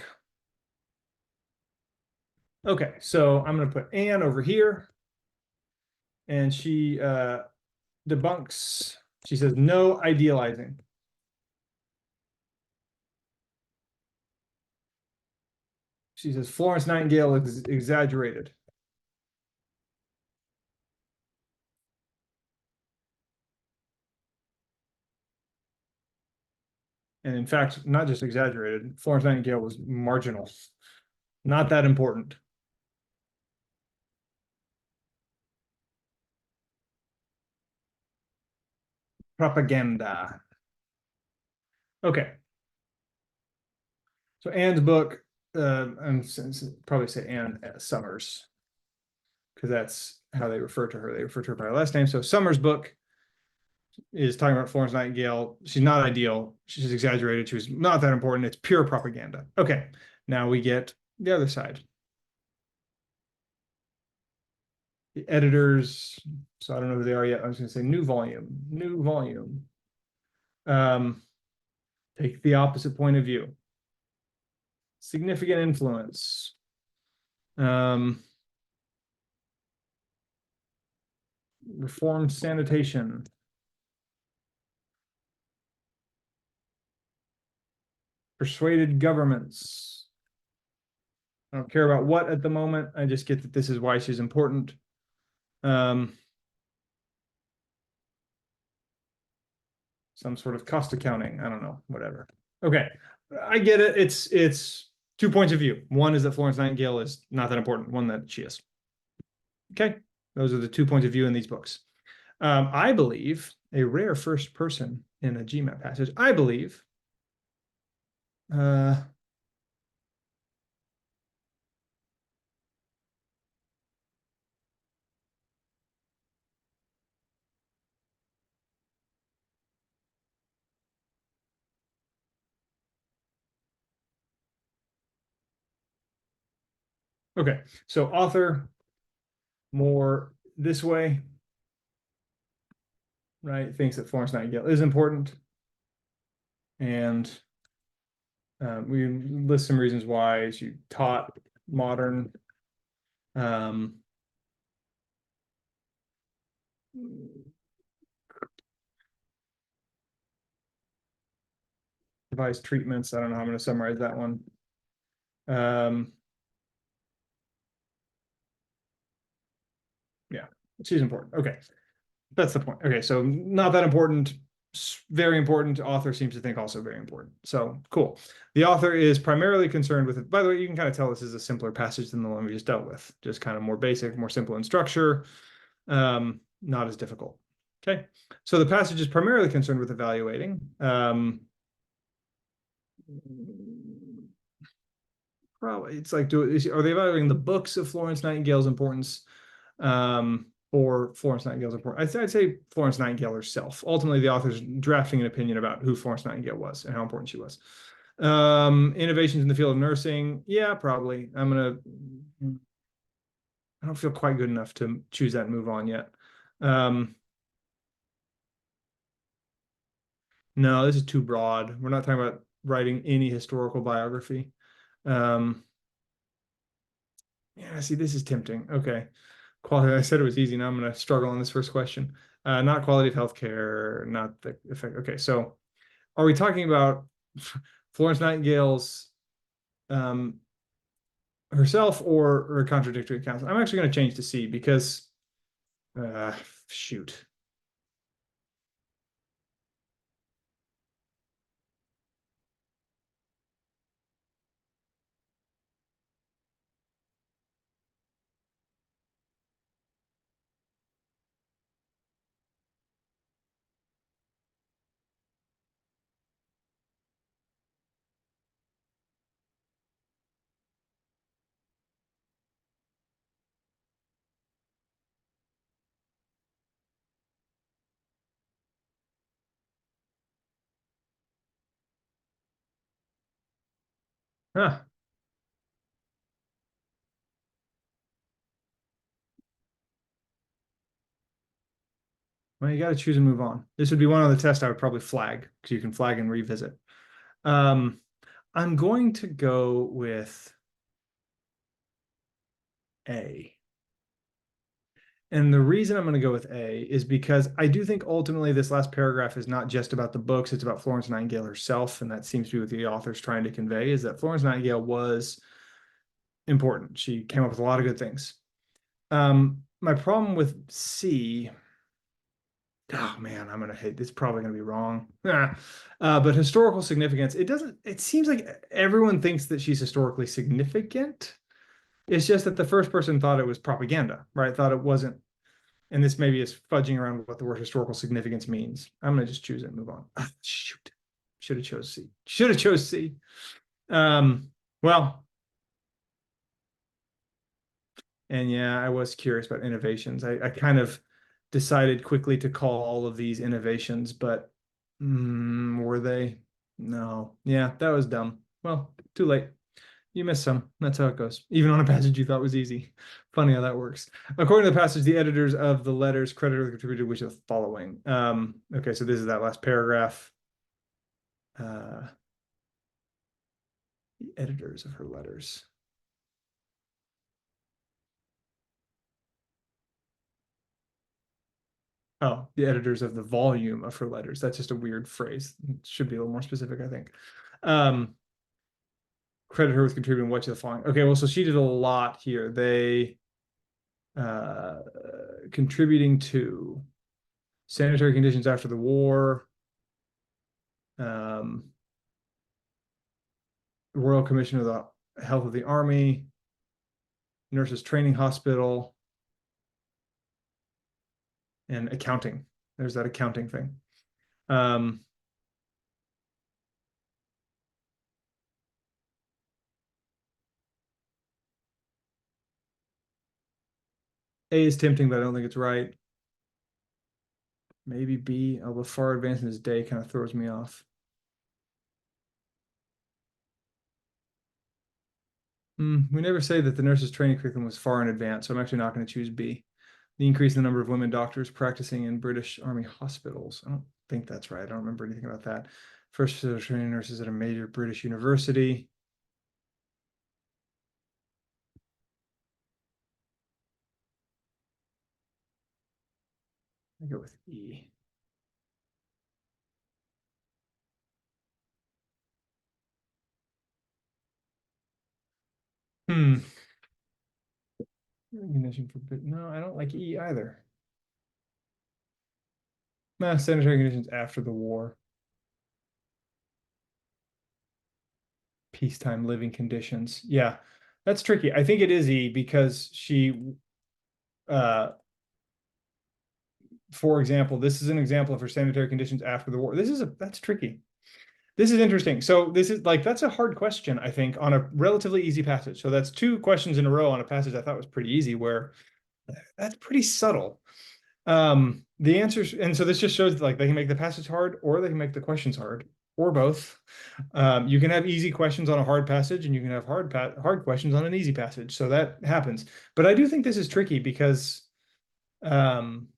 Okay, so I'm going to put Anne over here, and she debunks. She says, no idealizing. She says Florence Nightingale is exaggerated. And in fact, not just exaggerated, Florence Nightingale was marginal, not that important. Propaganda. Okay. So Anne's book, I'm probably say Anne Summers, because that's how they refer to her. They refer to her by her last name. So Summers' book is talking about Florence Nightingale. She's not ideal. She's exaggerated. She was not that important. It's pure propaganda. Okay. Now we get the other side. The editors, so I don't know who they are yet. I was going to say new volume. Take the opposite point of view. Significant influence. Reformed sanitation. Persuaded governments. I don't care about what at the moment. I just get that this is why she's important. Some sort of cost accounting. I don't know, whatever. Okay, I get it. It's 2 points of view. One is that Florence Nightingale is not that important. One that she is. Okay, those are the 2 points of view in these books. I believe a rare first person in a GMAT passage. I believe. Okay, so author more this way, right? Thinks that Florence Nightingale is important. And we list some reasons why she taught modern device treatments. I don't know how I'm going to summarize that one. Yeah, she's important. Okay, that's the point. Okay, so not that important. very important. Author seems to think also very important. So cool. The author is primarily concerned with it. By the way, you can kind of tell this is a simpler passage than the one we just dealt with. Just kind of more basic, more simple in structure, not as difficult. Okay. So the passage is primarily concerned with evaluating. Probably it's like, are they evaluating the books of Florence Nightingale's importance? Or Florence Nightingale's importance? I'd say Florence Nightingale herself. Ultimately, the author's drafting an opinion about who Florence Nightingale was and how important she was. Innovations in the field of nursing. Yeah, probably. I don't feel quite good enough to choose that and move on yet. No, this is too broad. We're not talking about writing any historical biography. Yeah, see, this is tempting. Okay. Quality, I said it was easy. Now I'm going to struggle on this first question. Not quality of healthcare, not the effect. Okay, so are we talking about Florence Nightingale's herself or contradictory accounts? I'm actually going to change to C because, shoot. Huh. Well, you got to choose and move on. This would be one of the tests I would probably flag because you can flag and revisit. Um, I'm going to go with A. And the reason I'm going to go with A is because I do think ultimately this last paragraph is not just about the books, it's about Florence Nightingale herself. And that seems to be what the author's trying to convey is that Florence Nightingale was important. She came up with a lot of good things. My problem with C, oh man, I'm going to hate, it's probably going to be wrong. But historical significance, it seems like everyone thinks that she's historically significant. It's just that the first person thought it was propaganda, right? Thought it wasn't. And this maybe is fudging around what the word historical significance means. I'm going to just choose it and move on. Ah, shoot. Should have chose C. Should have chose C. Well, and yeah, I was curious about innovations. I kind of decided quickly to call all of these innovations, but were they? No. Yeah, that was dumb. Well, too late. You missed some. That's how it goes. Even on a passage you thought was easy. Funny how that works. According to the passage, the editors of the letters credited or contributed which of the following. Okay, so this is that last paragraph. The editors of her letters. Oh, the editors of the volume of her letters. That's just a weird phrase. It should be a little more specific, I think. Credit her with contributing what to the following. Okay, well, so she did a lot here. They uh, contributing to sanitary conditions after the war, um, Royal Commission of the Health of the Army, Nurses Training Hospital, and accounting. There's that accounting thing. Um, A is tempting, but I don't think it's right. Maybe B, although far advanced in his day kind of throws me off. We never say that the nurses training curriculum was far in advance, so I'm actually not going to choose B. The increase in the number of women doctors practicing in British Army hospitals. I don't think that's right. I don't remember anything about that. First training nurses at a major British university. I go with E. Hmm. Recognition for no, I don't like E either. Sanitary conditions after the war. Peacetime living conditions. Yeah, that's tricky. I think it is E because uh, for example, this is an example of her sanitary conditions after the war. That's tricky. This is interesting. So this is like, that's a hard question, I think, on a relatively easy passage. So that's two questions in a row on a passage I thought was pretty easy, where that's pretty subtle. The answers, and so this just shows like they can make the passage hard or they can make the questions hard or both. You can have easy questions on a hard passage and you can have hard questions on an easy passage. So that happens. But I do think this is tricky because um,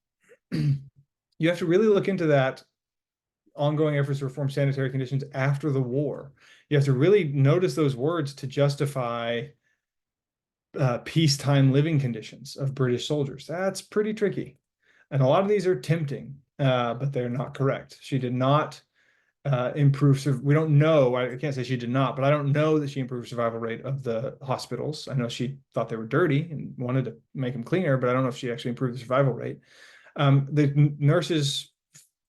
you have to really look into that ongoing efforts to reform sanitary conditions after the war. You have to really notice those words to justify peacetime living conditions of British soldiers. That's pretty tricky. And a lot of these are tempting, but they're not correct. She did not improve. We don't know. I can't say she did not, but I don't know that she improved survival rate of the hospitals. I know she thought they were dirty and wanted to make them cleaner, but I don't know if she actually improved the survival rate. The nurses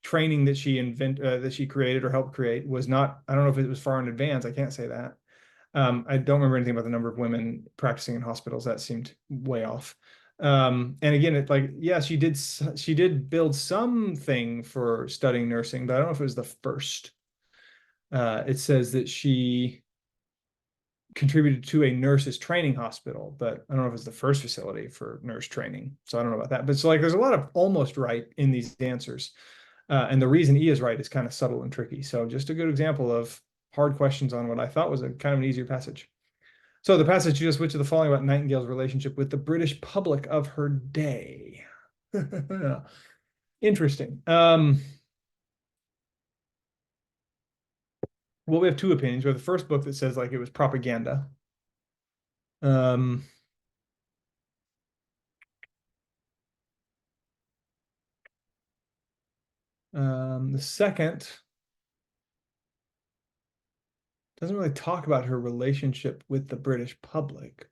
training that she created or helped create was not, I don't know if it was far in advance. I can't say that. I don't remember anything about the number of women practicing in hospitals. That seemed way off. And again, it's like, yeah, she did build something for studying nursing, but I don't know if it was the first. It says that she contributed to a nurses training hospital, but I don't know if it's the first facility for nurse training. So I don't know about that. But so like there's a lot of almost right in these answers. And the reason E is right is kind of subtle and tricky. So just a good example of hard questions on what I thought was a kind of an easier passage. So the passage just which of the following about Nightingale's relationship with the British public of her day. Interesting. Well, we have two opinions. We have the first book that says like it was propaganda. Um, the second doesn't really talk about her relationship with the British public.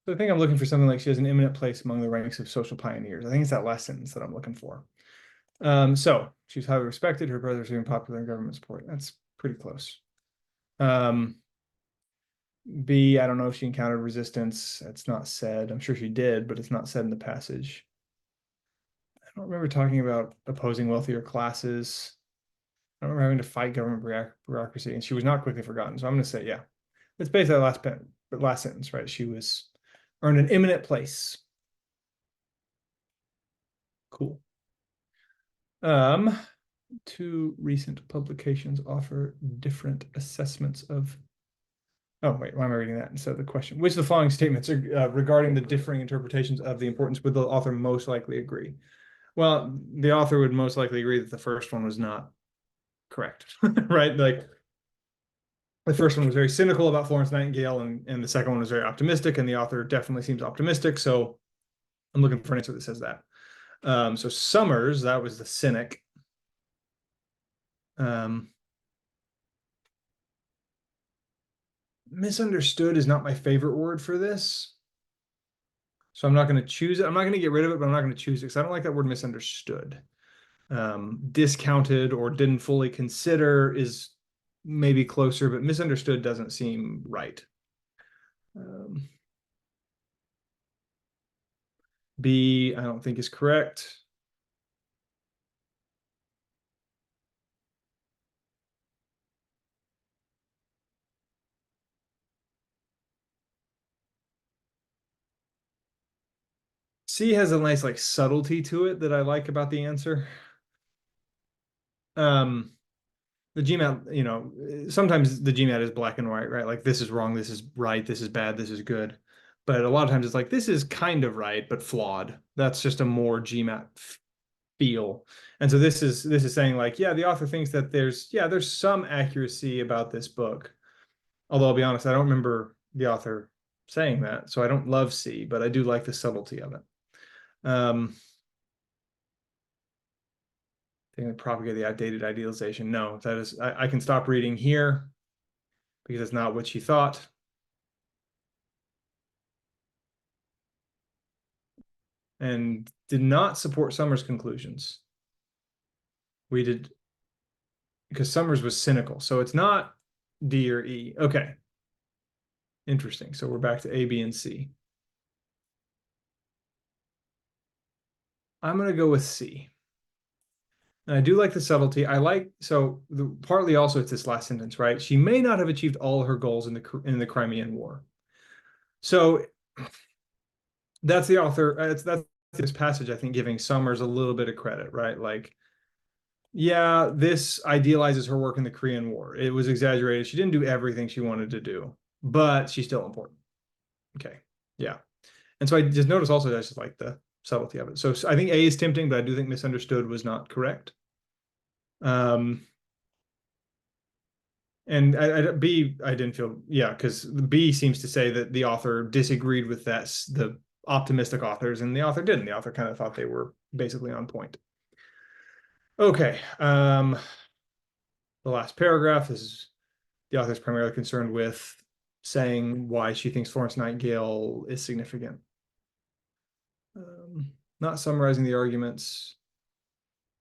So I think I'm looking for something like she has an eminent place among the ranks of social pioneers. I think it's that last sentence that I'm looking for. So she's highly respected. Her brothers are even popular in government support. That's pretty close. B, I don't know if she encountered resistance. It's not said. I'm sure she did, but it's not said in the passage. I don't remember talking about opposing wealthier classes. I don't remember having to fight government bureaucracy, and she was not quickly forgotten. So I'm going to say, yeah, it's basically that last sentence, right? She was earned an eminent place. Cool. Two recent publications offer different assessments of. Oh, wait, why am I reading that instead of the question? Which of the following statements are regarding the differing interpretations of the importance would the author most likely agree? Well, the author would most likely agree that the first one was not correct, right? Like the first one was very cynical about Florence Nightingale, and the second one was very optimistic, and the author definitely seems optimistic. So I'm looking for an answer that says that. So Summers, that was the cynic. Misunderstood is not my favorite word for this. So I'm not going to choose it. I'm not going to get rid of it, but I'm not going to choose it because I don't like that word misunderstood. Discounted or didn't fully consider is maybe closer, but misunderstood doesn't seem right. B, I don't think is correct. C has a nice like subtlety to it that I like about the answer. The GMAT, sometimes the GMAT is black and white, right? Like this is wrong, this is right, this is bad, this is good. But a lot of times it's like this is kind of right, but flawed. That's just a more GMAT feel. And so this is saying like, yeah, the author thinks that there's some accuracy about this book. Although I'll be honest, I don't remember the author saying that. So I don't love C, but I do like the subtlety of it. Thing that propagate the outdated idealization. No, that is, I can stop reading here because it's not what she thought. And did not support Summers' conclusions. We did, because Summers was cynical. So it's not D or E. Okay. Interesting. So we're back to A, B, and C. I'm going to go with C. And I do like the subtlety. I like, so partly also it's this last sentence, right? She may not have achieved all her goals in the Crimean War. So that's the author, that's this passage, I think, giving Summers a little bit of credit, right? Like, yeah, this idealizes her work in the Korean War. It was exaggerated. She didn't do everything she wanted to do, but she's still important. Okay. Yeah. And so I just noticed also that I just like the subtlety of it. So I think A is tempting, but I do think misunderstood was not correct. And B, I didn't feel, yeah, because B seems to say that the author disagreed with the optimistic authors, and the author didn't. The author kind of thought they were basically on point. Okay. The last paragraph is the author is primarily concerned with saying why she thinks Florence Nightingale is significant. Not summarizing the arguments,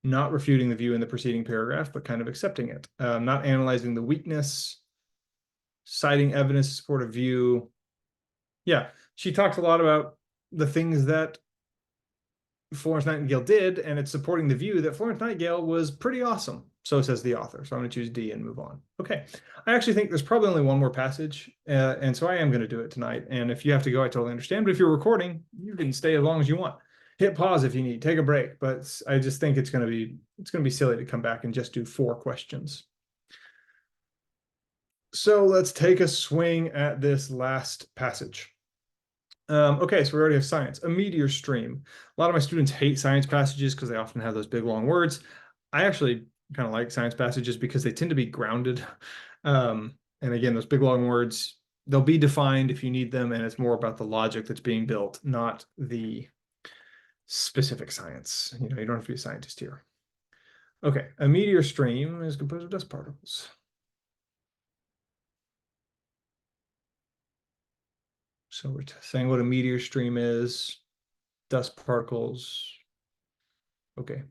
not refuting the view in the preceding paragraph, but kind of accepting it. Not analyzing the weakness, citing evidence to support a view. Yeah, she talks a lot about the things that Florence Nightingale did, and it's supporting the view that Florence Nightingale was pretty awesome. So says the author. So I'm going to choose D and move on. Okay. I actually think there's probably only one more passage, and so I am going to do it tonight. And if you have to go, I totally understand. But if you're recording, you can stay as long as you want. Hit pause if you need. Take a break. But I just think it's going to be silly to come back and just do 4 questions. So let's take a swing at this last passage. Okay, so we already have science. A meteor stream. A lot of my students hate science passages because they often have those big long words. I actually kind of like science passages because they tend to be grounded. And again, those big long words, they'll be defined if you need them, and it's more about the logic that's being built, not the specific science. You don't have to be a scientist here. Okay, a meteor stream is composed of dust particles. So we're saying what a meteor stream is, dust particles. Okay.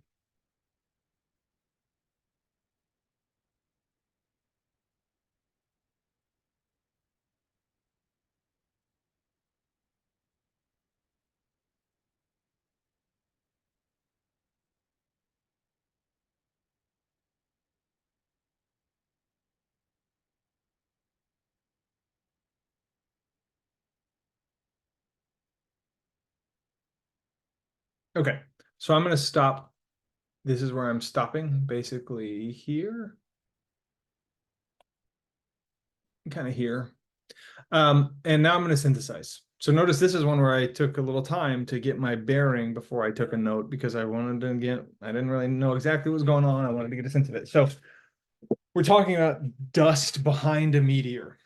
Okay, so I'm going to stop. This is where I'm stopping, basically here, kind of here. And now I'm going to synthesize. So notice this is one where I took a little time to get my bearing before I took a note because I didn't really know exactly what was going on. I wanted to get a sense of it. So we're talking about dust behind a meteor.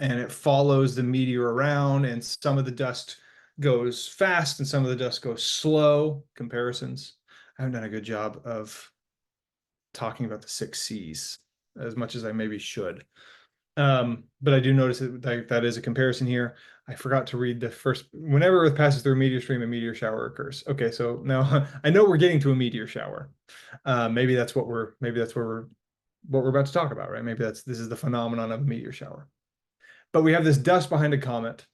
And it follows the meteor around, and some of the dust goes fast and some of the dust goes slow. Comparisons. I haven't done a good job of talking about the 6 C's as much as I maybe should. But I do notice that is a comparison here. I forgot to read the first, whenever it passes through a meteor stream, a meteor shower occurs. Okay, so now I know we're getting to a meteor shower. Maybe that's what we're about to talk about, right? Maybe this is the phenomenon of a meteor shower. But we have this dust behind a comet,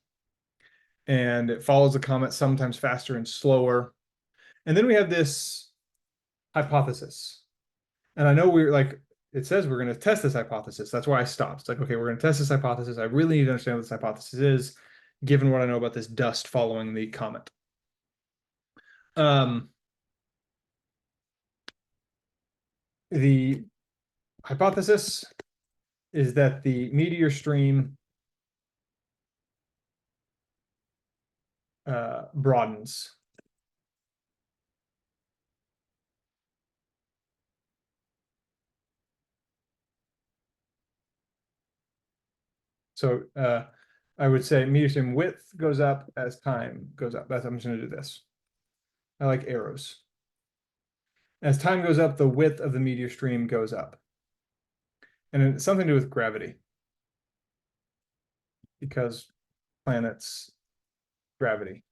and it follows the comet sometimes faster and slower. And then we have this hypothesis. And I know it says we're going to test this hypothesis. That's why I stopped. It's like, okay, we're going to test this hypothesis. I really need to understand what this hypothesis is, given what I know about this dust following the comet. The hypothesis is that the meteor stream broadens. So I would say meteor stream width goes up as time goes up. I'm just going to do this. I like arrows. As time goes up, the width of the meteor stream goes up. And it's something to do with gravity. Because planets, gravity,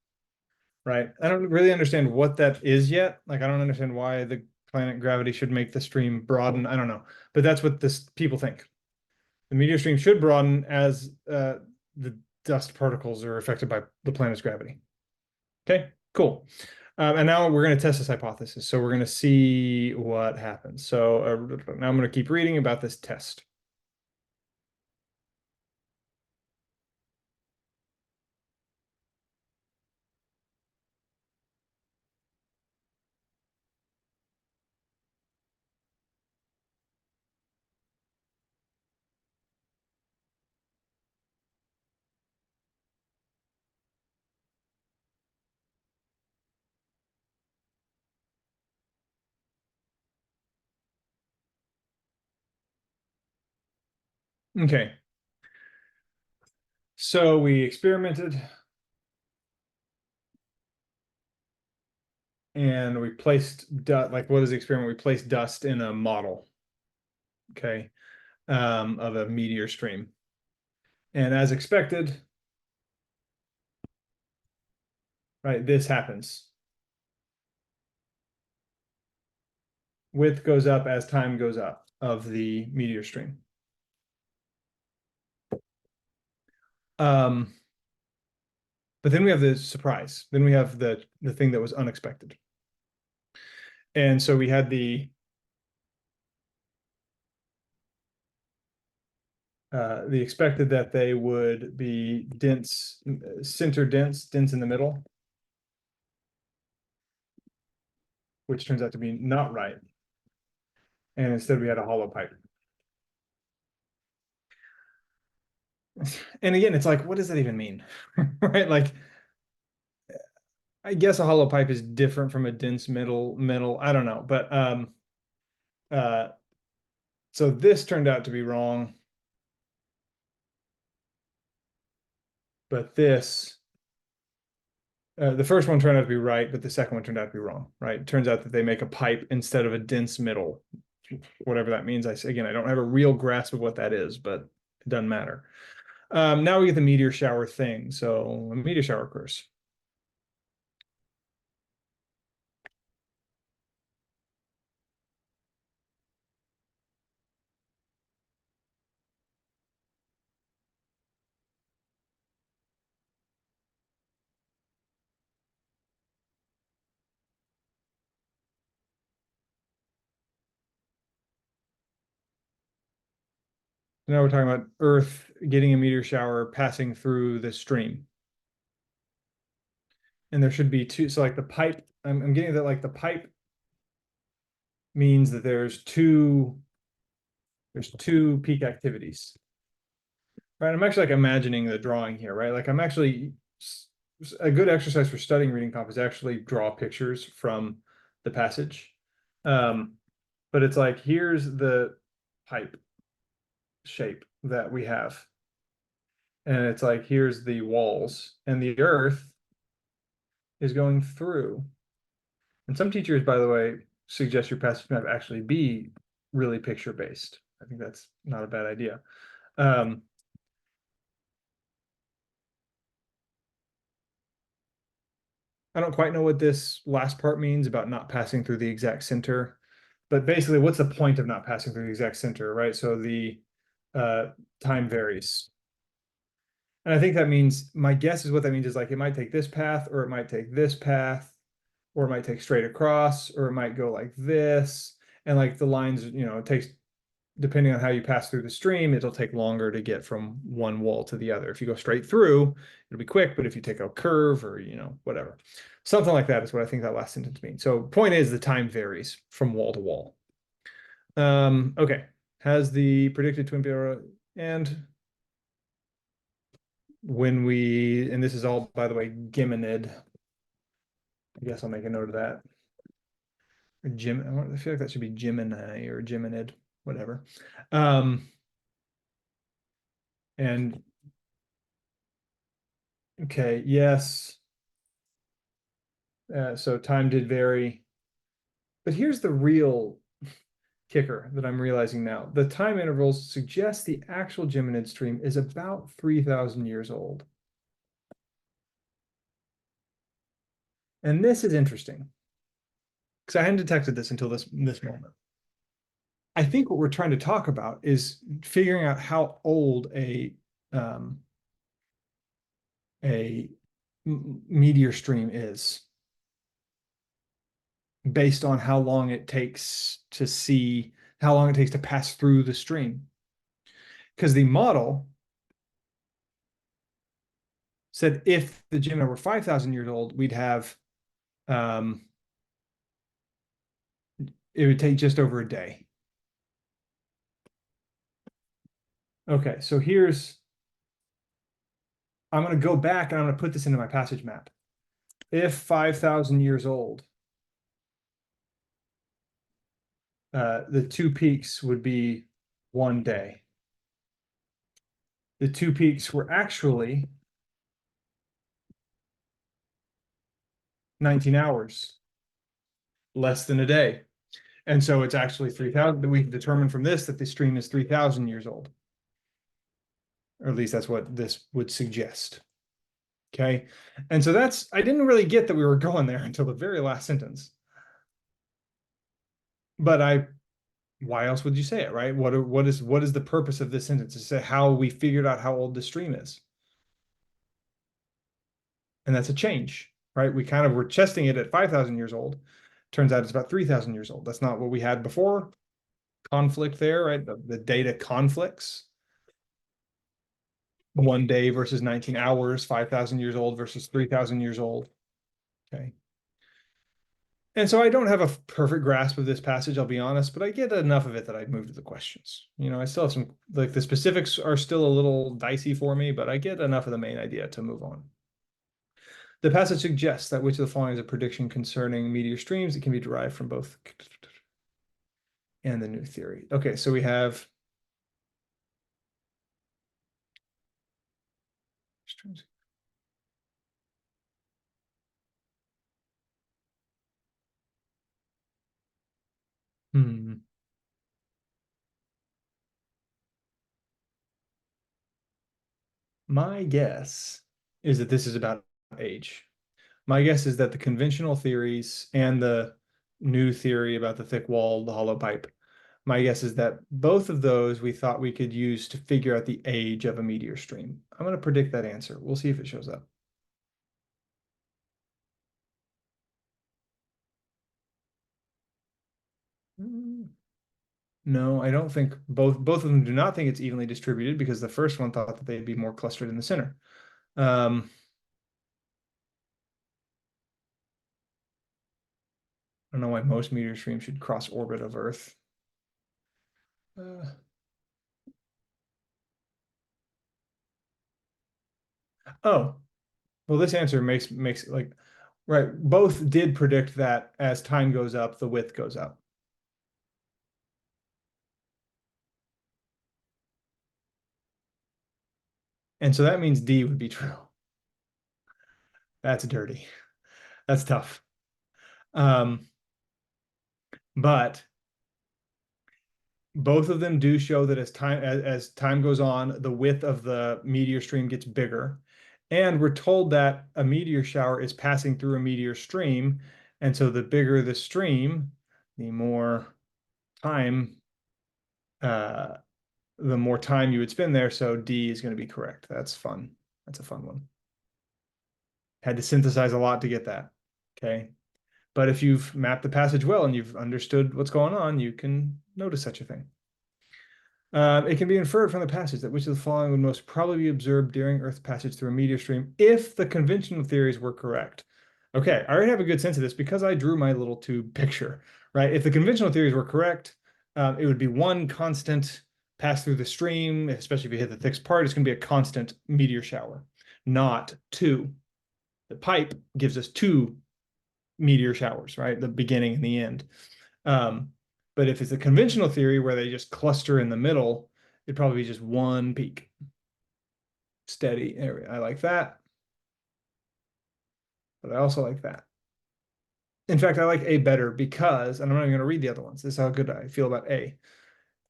right? I don't really understand what that is yet. Like, I don't understand why the planet gravity should make the stream broaden. I don't know. But that's what people think. The meteor stream should broaden as the dust particles are affected by the planet's gravity. Okay, cool. And now we're going to test this hypothesis. So we're going to see what happens. So now I'm going to keep reading about this test. Okay. So we experimented and we placed like, what is the experiment? We placed dust in a model, okay, of a meteor stream. And as expected, right, this happens. Width goes up as time goes up of the meteor stream. But then we have the surprise. Then we have the thing that was unexpected. And so we had the expected that they would be dense, center dense in the middle, which turns out to be not right. And instead we had a hollow pipe. And again, it's like, what does that even mean? Right? Like, I guess a hollow pipe is different from a dense metal. I don't know. But uh so this turned out to be wrong. But this the first one turned out to be right, but the second one turned out to be wrong, right? It turns out that they make a pipe instead of a dense middle, whatever that means. Again, I don't have a real grasp of what that is, but it doesn't matter. Now we get the meteor shower thing. So a meteor shower occurs. Now we're talking about Earth getting a meteor shower passing through the stream. And there should be two. So like the pipe, I'm getting that like the pipe means that there's two peak activities. Right. I'm actually like imagining the drawing here, right? Like I'm actually a good exercise for studying reading comp is actually draw pictures from the passage. But it's like here's the pipe shape that we have. And it's like here's the walls, and the earth is going through. And some teachers, by the way, suggest your passage map actually be really picture based. I think that's not a bad idea. I don't quite know what this last part means about not passing through the exact center, but basically, what's the point of not passing through the exact center, right? So the time varies. And I think that means, my guess is what that means is like it might take this path, or it might take this path, or it might take straight across, or it might go like this. And like the lines, it takes, depending on how you pass through the stream, it'll take longer to get from one wall to the other. If you go straight through, it'll be quick, but if you take a curve or, whatever, something like that is what I think that last sentence means. So point is the time varies from wall to wall. Okay. Has the predicted twin peak, and and this is all, by the way, Geminid. I guess I'll make a note of that. Or I feel like that should be Gemini or Geminid, whatever. And Okay, yes. So time did vary. But here's the real kicker that I'm realizing now. The time intervals suggest the actual Geminid stream is about 3,000 years old. And this is interesting because I hadn't detected this until this moment. I think what we're trying to talk about is figuring out how old um, a meteor stream is based on how long it takes to see, how long it takes to pass through the stream. Because the model said if the Gemini were 5,000 years old, we'd have, um, it would take just over a day. Okay, so here's, I'm going to go back and I'm going to put this into my passage map. If 5,000 years old, the two peaks would be one day. The two peaks were actually 19 hours, less than a day. And so it's actually 3,000. We can determine from this that the stream is 3,000 years old. Or at least that's what this would suggest. Okay. And so that's, I didn't really get that we were going there until the very last sentence. But why else would you say it, right? What is the purpose of this sentence? To say how we figured out how old the stream is. And that's a change, right? We kind of were testing it at 5,000 years old. Turns out it's about 3,000 years old. That's not what we had before. Conflict there, right? The data conflicts. One day versus 19 hours, 5,000 years old versus 3,000 years old. Okay. And so I don't have a perfect grasp of this passage, I'll be honest, but I get enough of it that I'd move to the questions. You know, I still have some, like the specifics are still a little dicey for me, but I get enough of the main idea to move on. The passage suggests that which of the following is a prediction concerning meteor streams that can be derived from both and the new theory. Okay, so we have streams. Hmm. My guess is that this is about age. My guess is that the conventional theories and the new theory about the thick wall, the hollow pipe, my guess is that both of those we thought we could use to figure out the age of a meteor stream. I'm going to predict that answer. We'll see if it shows up. No, I don't think both of them do not think it's evenly distributed because the first one thought that they'd be more clustered in the center. I don't know why most meteor streams should cross orbit of Earth. Uh, oh, well, this answer makes like right. Both did predict that as time goes up, the width goes up. And so that means D would be true. That's dirty. That's tough. Um, but both of them do show that as time goes on, the width of the meteor stream gets bigger. And we're told that a meteor shower is passing through a meteor stream. And so the bigger the stream, the more time uh, the more time you would spend there. So D is going to be correct. That's fun. That's a fun one. Had to synthesize a lot to get that. Okay. But if you've mapped the passage well and you've understood what's going on, you can notice such a thing. It can be inferred from the passage that which of the following would most probably be observed during Earth's passage through a meteor stream if the conventional theories were correct. Okay, I already have a good sense of this because I drew my little tube picture, right? If the conventional theories were correct, it would be one constant pass through the stream, especially if you hit the thickest part, it's going to be a constant meteor shower, not two. The pipe gives us two meteor showers, right? The beginning and the end. But if it's a conventional theory where they just cluster in the middle, it'd probably be just one peak. Steady. I like that. but I also like that. In fact, I like A better because, and I'm not even going to read the other ones. This is how good I feel about A,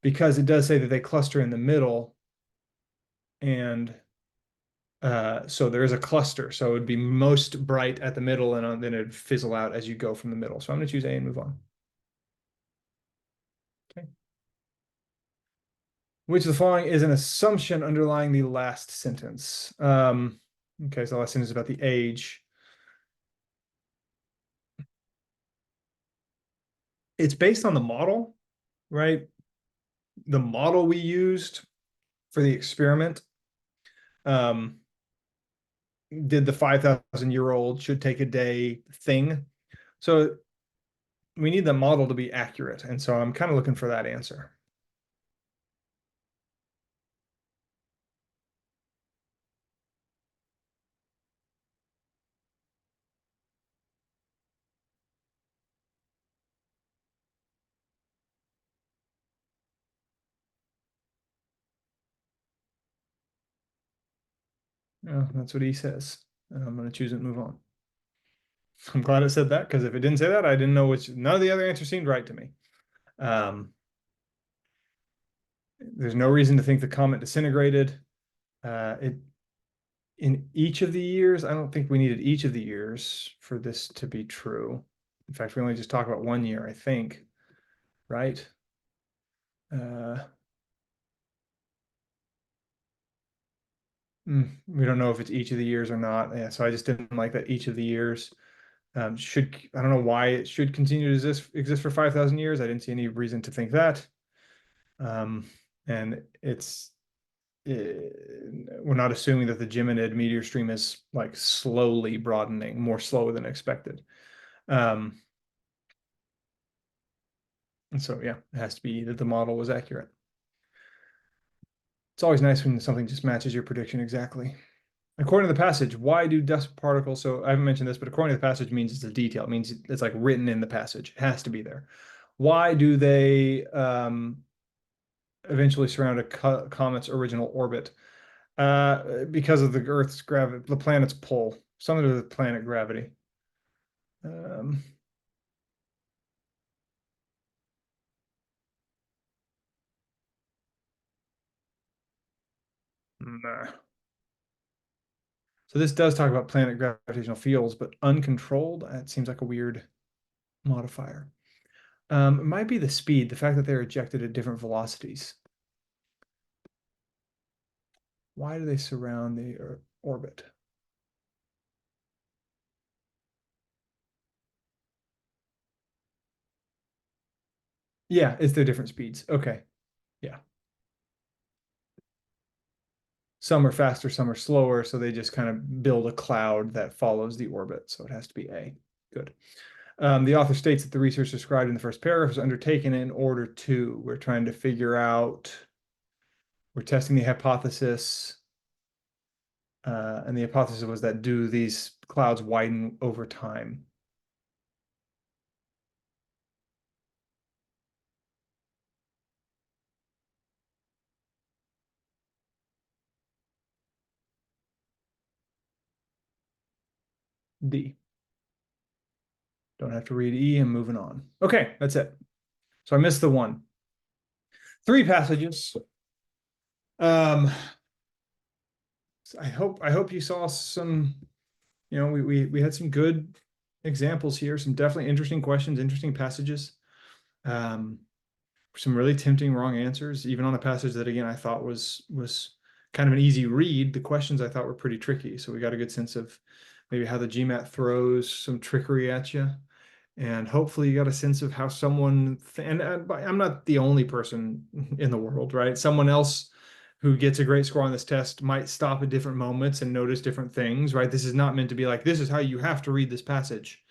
because it does say that they cluster in the middle, and so there is a cluster. So it would be most bright at the middle, and then it'd fizzle out as you go from the middle. So I'm going to choose A and move on. Okay. Which of the following is an assumption underlying the last sentence? Okay, so the last sentence is about the age. It's based on the model, right? The model we used for the experiment did the 5,000-year-old should take a day thing. So we need the model to be accurate. And so I'm kind of looking for that answer. Oh, that's what he says. And I'm going to choose it and move on. I'm glad it said that because if it didn't say that, I didn't know which, none of the other answers seemed right to me. There's no reason to think the comet disintegrated. It in each of the years, I don't think we needed each of the years for this to be true. In fact, we only just talk about 1 year, I think, right? We don't know if it's each of the years or not. Yeah, so I just didn't like that each of the years should, I don't know why it should continue to exist for 5,000 years. I didn't see any reason to think that. And we're not assuming that the Geminid meteor stream is like slowly broadening, more slow than expected. And so, yeah, it has to be that the model was accurate. It's always nice when something just matches your prediction exactly. According to the passage, why do dust particles? So I haven't mentioned this, but according to the passage means it's a detail. It means it's like written in the passage. It has to be there. Why do they eventually surround a comet's original orbit? Because of the Earth's gravity, the planet's pull, something to do with planet gravity. Um, nah. So this does talk about planet gravitational fields, but uncontrolled, that seems like a weird modifier. It might be the speed, the fact that they're ejected at different velocities. Why do they surround the orbit? Yeah, it's their different speeds. Okay. Yeah. Some are faster, some are slower, so they just kind of build a cloud that follows the orbit. So it has to be A. Good. The author states that the research described in the first paragraph was undertaken in order to, we're trying to figure out, we're testing the hypothesis, and the hypothesis was that do these clouds widen over time? D. Don't have to read E. I'm moving on. Okay, that's it. So I missed the one. 3 passages. Um, I hope you saw some, we had some good examples here, some definitely interesting questions, interesting passages. Some really tempting wrong answers, even on a passage that again I thought was kind of an easy read. The questions I thought were pretty tricky. So we got a good sense of maybe how the GMAT throws some trickery at you. And hopefully you got a sense of how someone, and I'm not the only person in the world, right? Someone else who gets a great score on this test might stop at different moments and notice different things, right? This is not meant to be like, this is how you have to read this passage.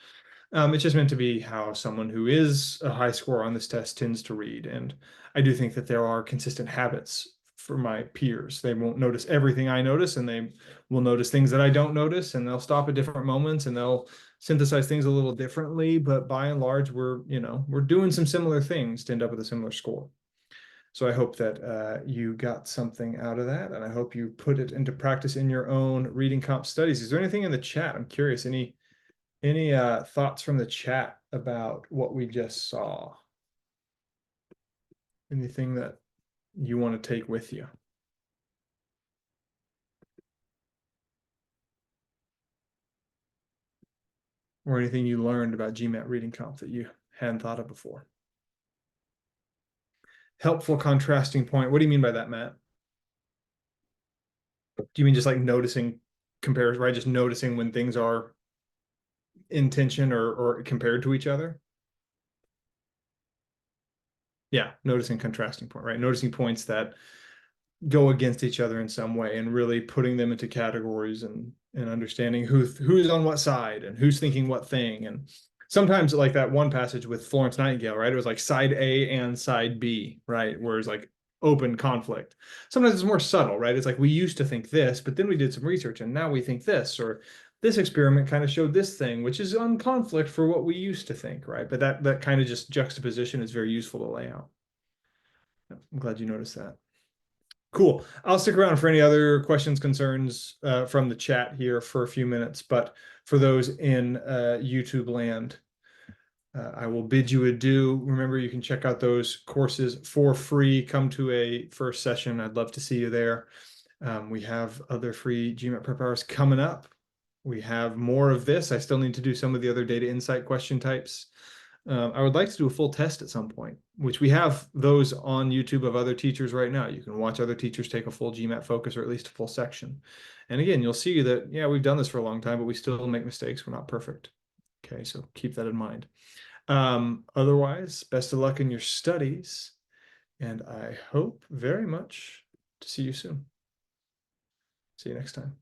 It's just meant to be how someone who is a high scorer on this test tends to read. And I do think that there are consistent habits for my peers. They won't notice everything I notice, and they will notice things that I don't notice, and they'll stop at different moments and they'll synthesize things a little differently. But by and large, we're doing some similar things to end up with a similar score. So I hope that you got something out of that, and I hope you put it into practice in your own reading comp studies. Is there anything in the chat? I'm curious. Any thoughts from the chat about what we just saw? Anything that you want to take with you? Or anything you learned about GMAT Reading Comp that you hadn't thought of before? Helpful contrasting point. What do you mean by that, Matt? Do you mean just like noticing comparison, right? Just noticing when things are in tension or compared to each other? Yeah, noticing contrasting point, right? Noticing points that go against each other in some way and really putting them into categories and understanding who's on what side and who's thinking what thing. And sometimes like that one passage with Florence Nightingale, right? It was like side A and side B, right? Whereas like open conflict. Sometimes it's more subtle, right? It's like we used to think this, but then we did some research and now we think this, or this experiment kind of showed this thing, which is on conflict for what we used to think, right? But that kind of just juxtaposition is very useful to lay out. I'm glad you noticed that. Cool. I'll stick around for any other questions, concerns from the chat here for a few minutes. But for those in YouTube land, I will bid you adieu. Remember, you can check out those courses for free. Come to a first session. I'd love to see you there. We have other free GMAT prep hours coming up. We have more of this. I still need to do some of the other data insight question types. I would like to do a full test at some point, which we have those on YouTube of other teachers right now. You can watch other teachers take a full GMAT focus or at least a full section. And again, you'll see that, yeah, we've done this for a long time, but we still make mistakes. We're not perfect. Okay, so keep that in mind. Otherwise, best of luck in your studies. And I hope very much to see you soon. See you next time.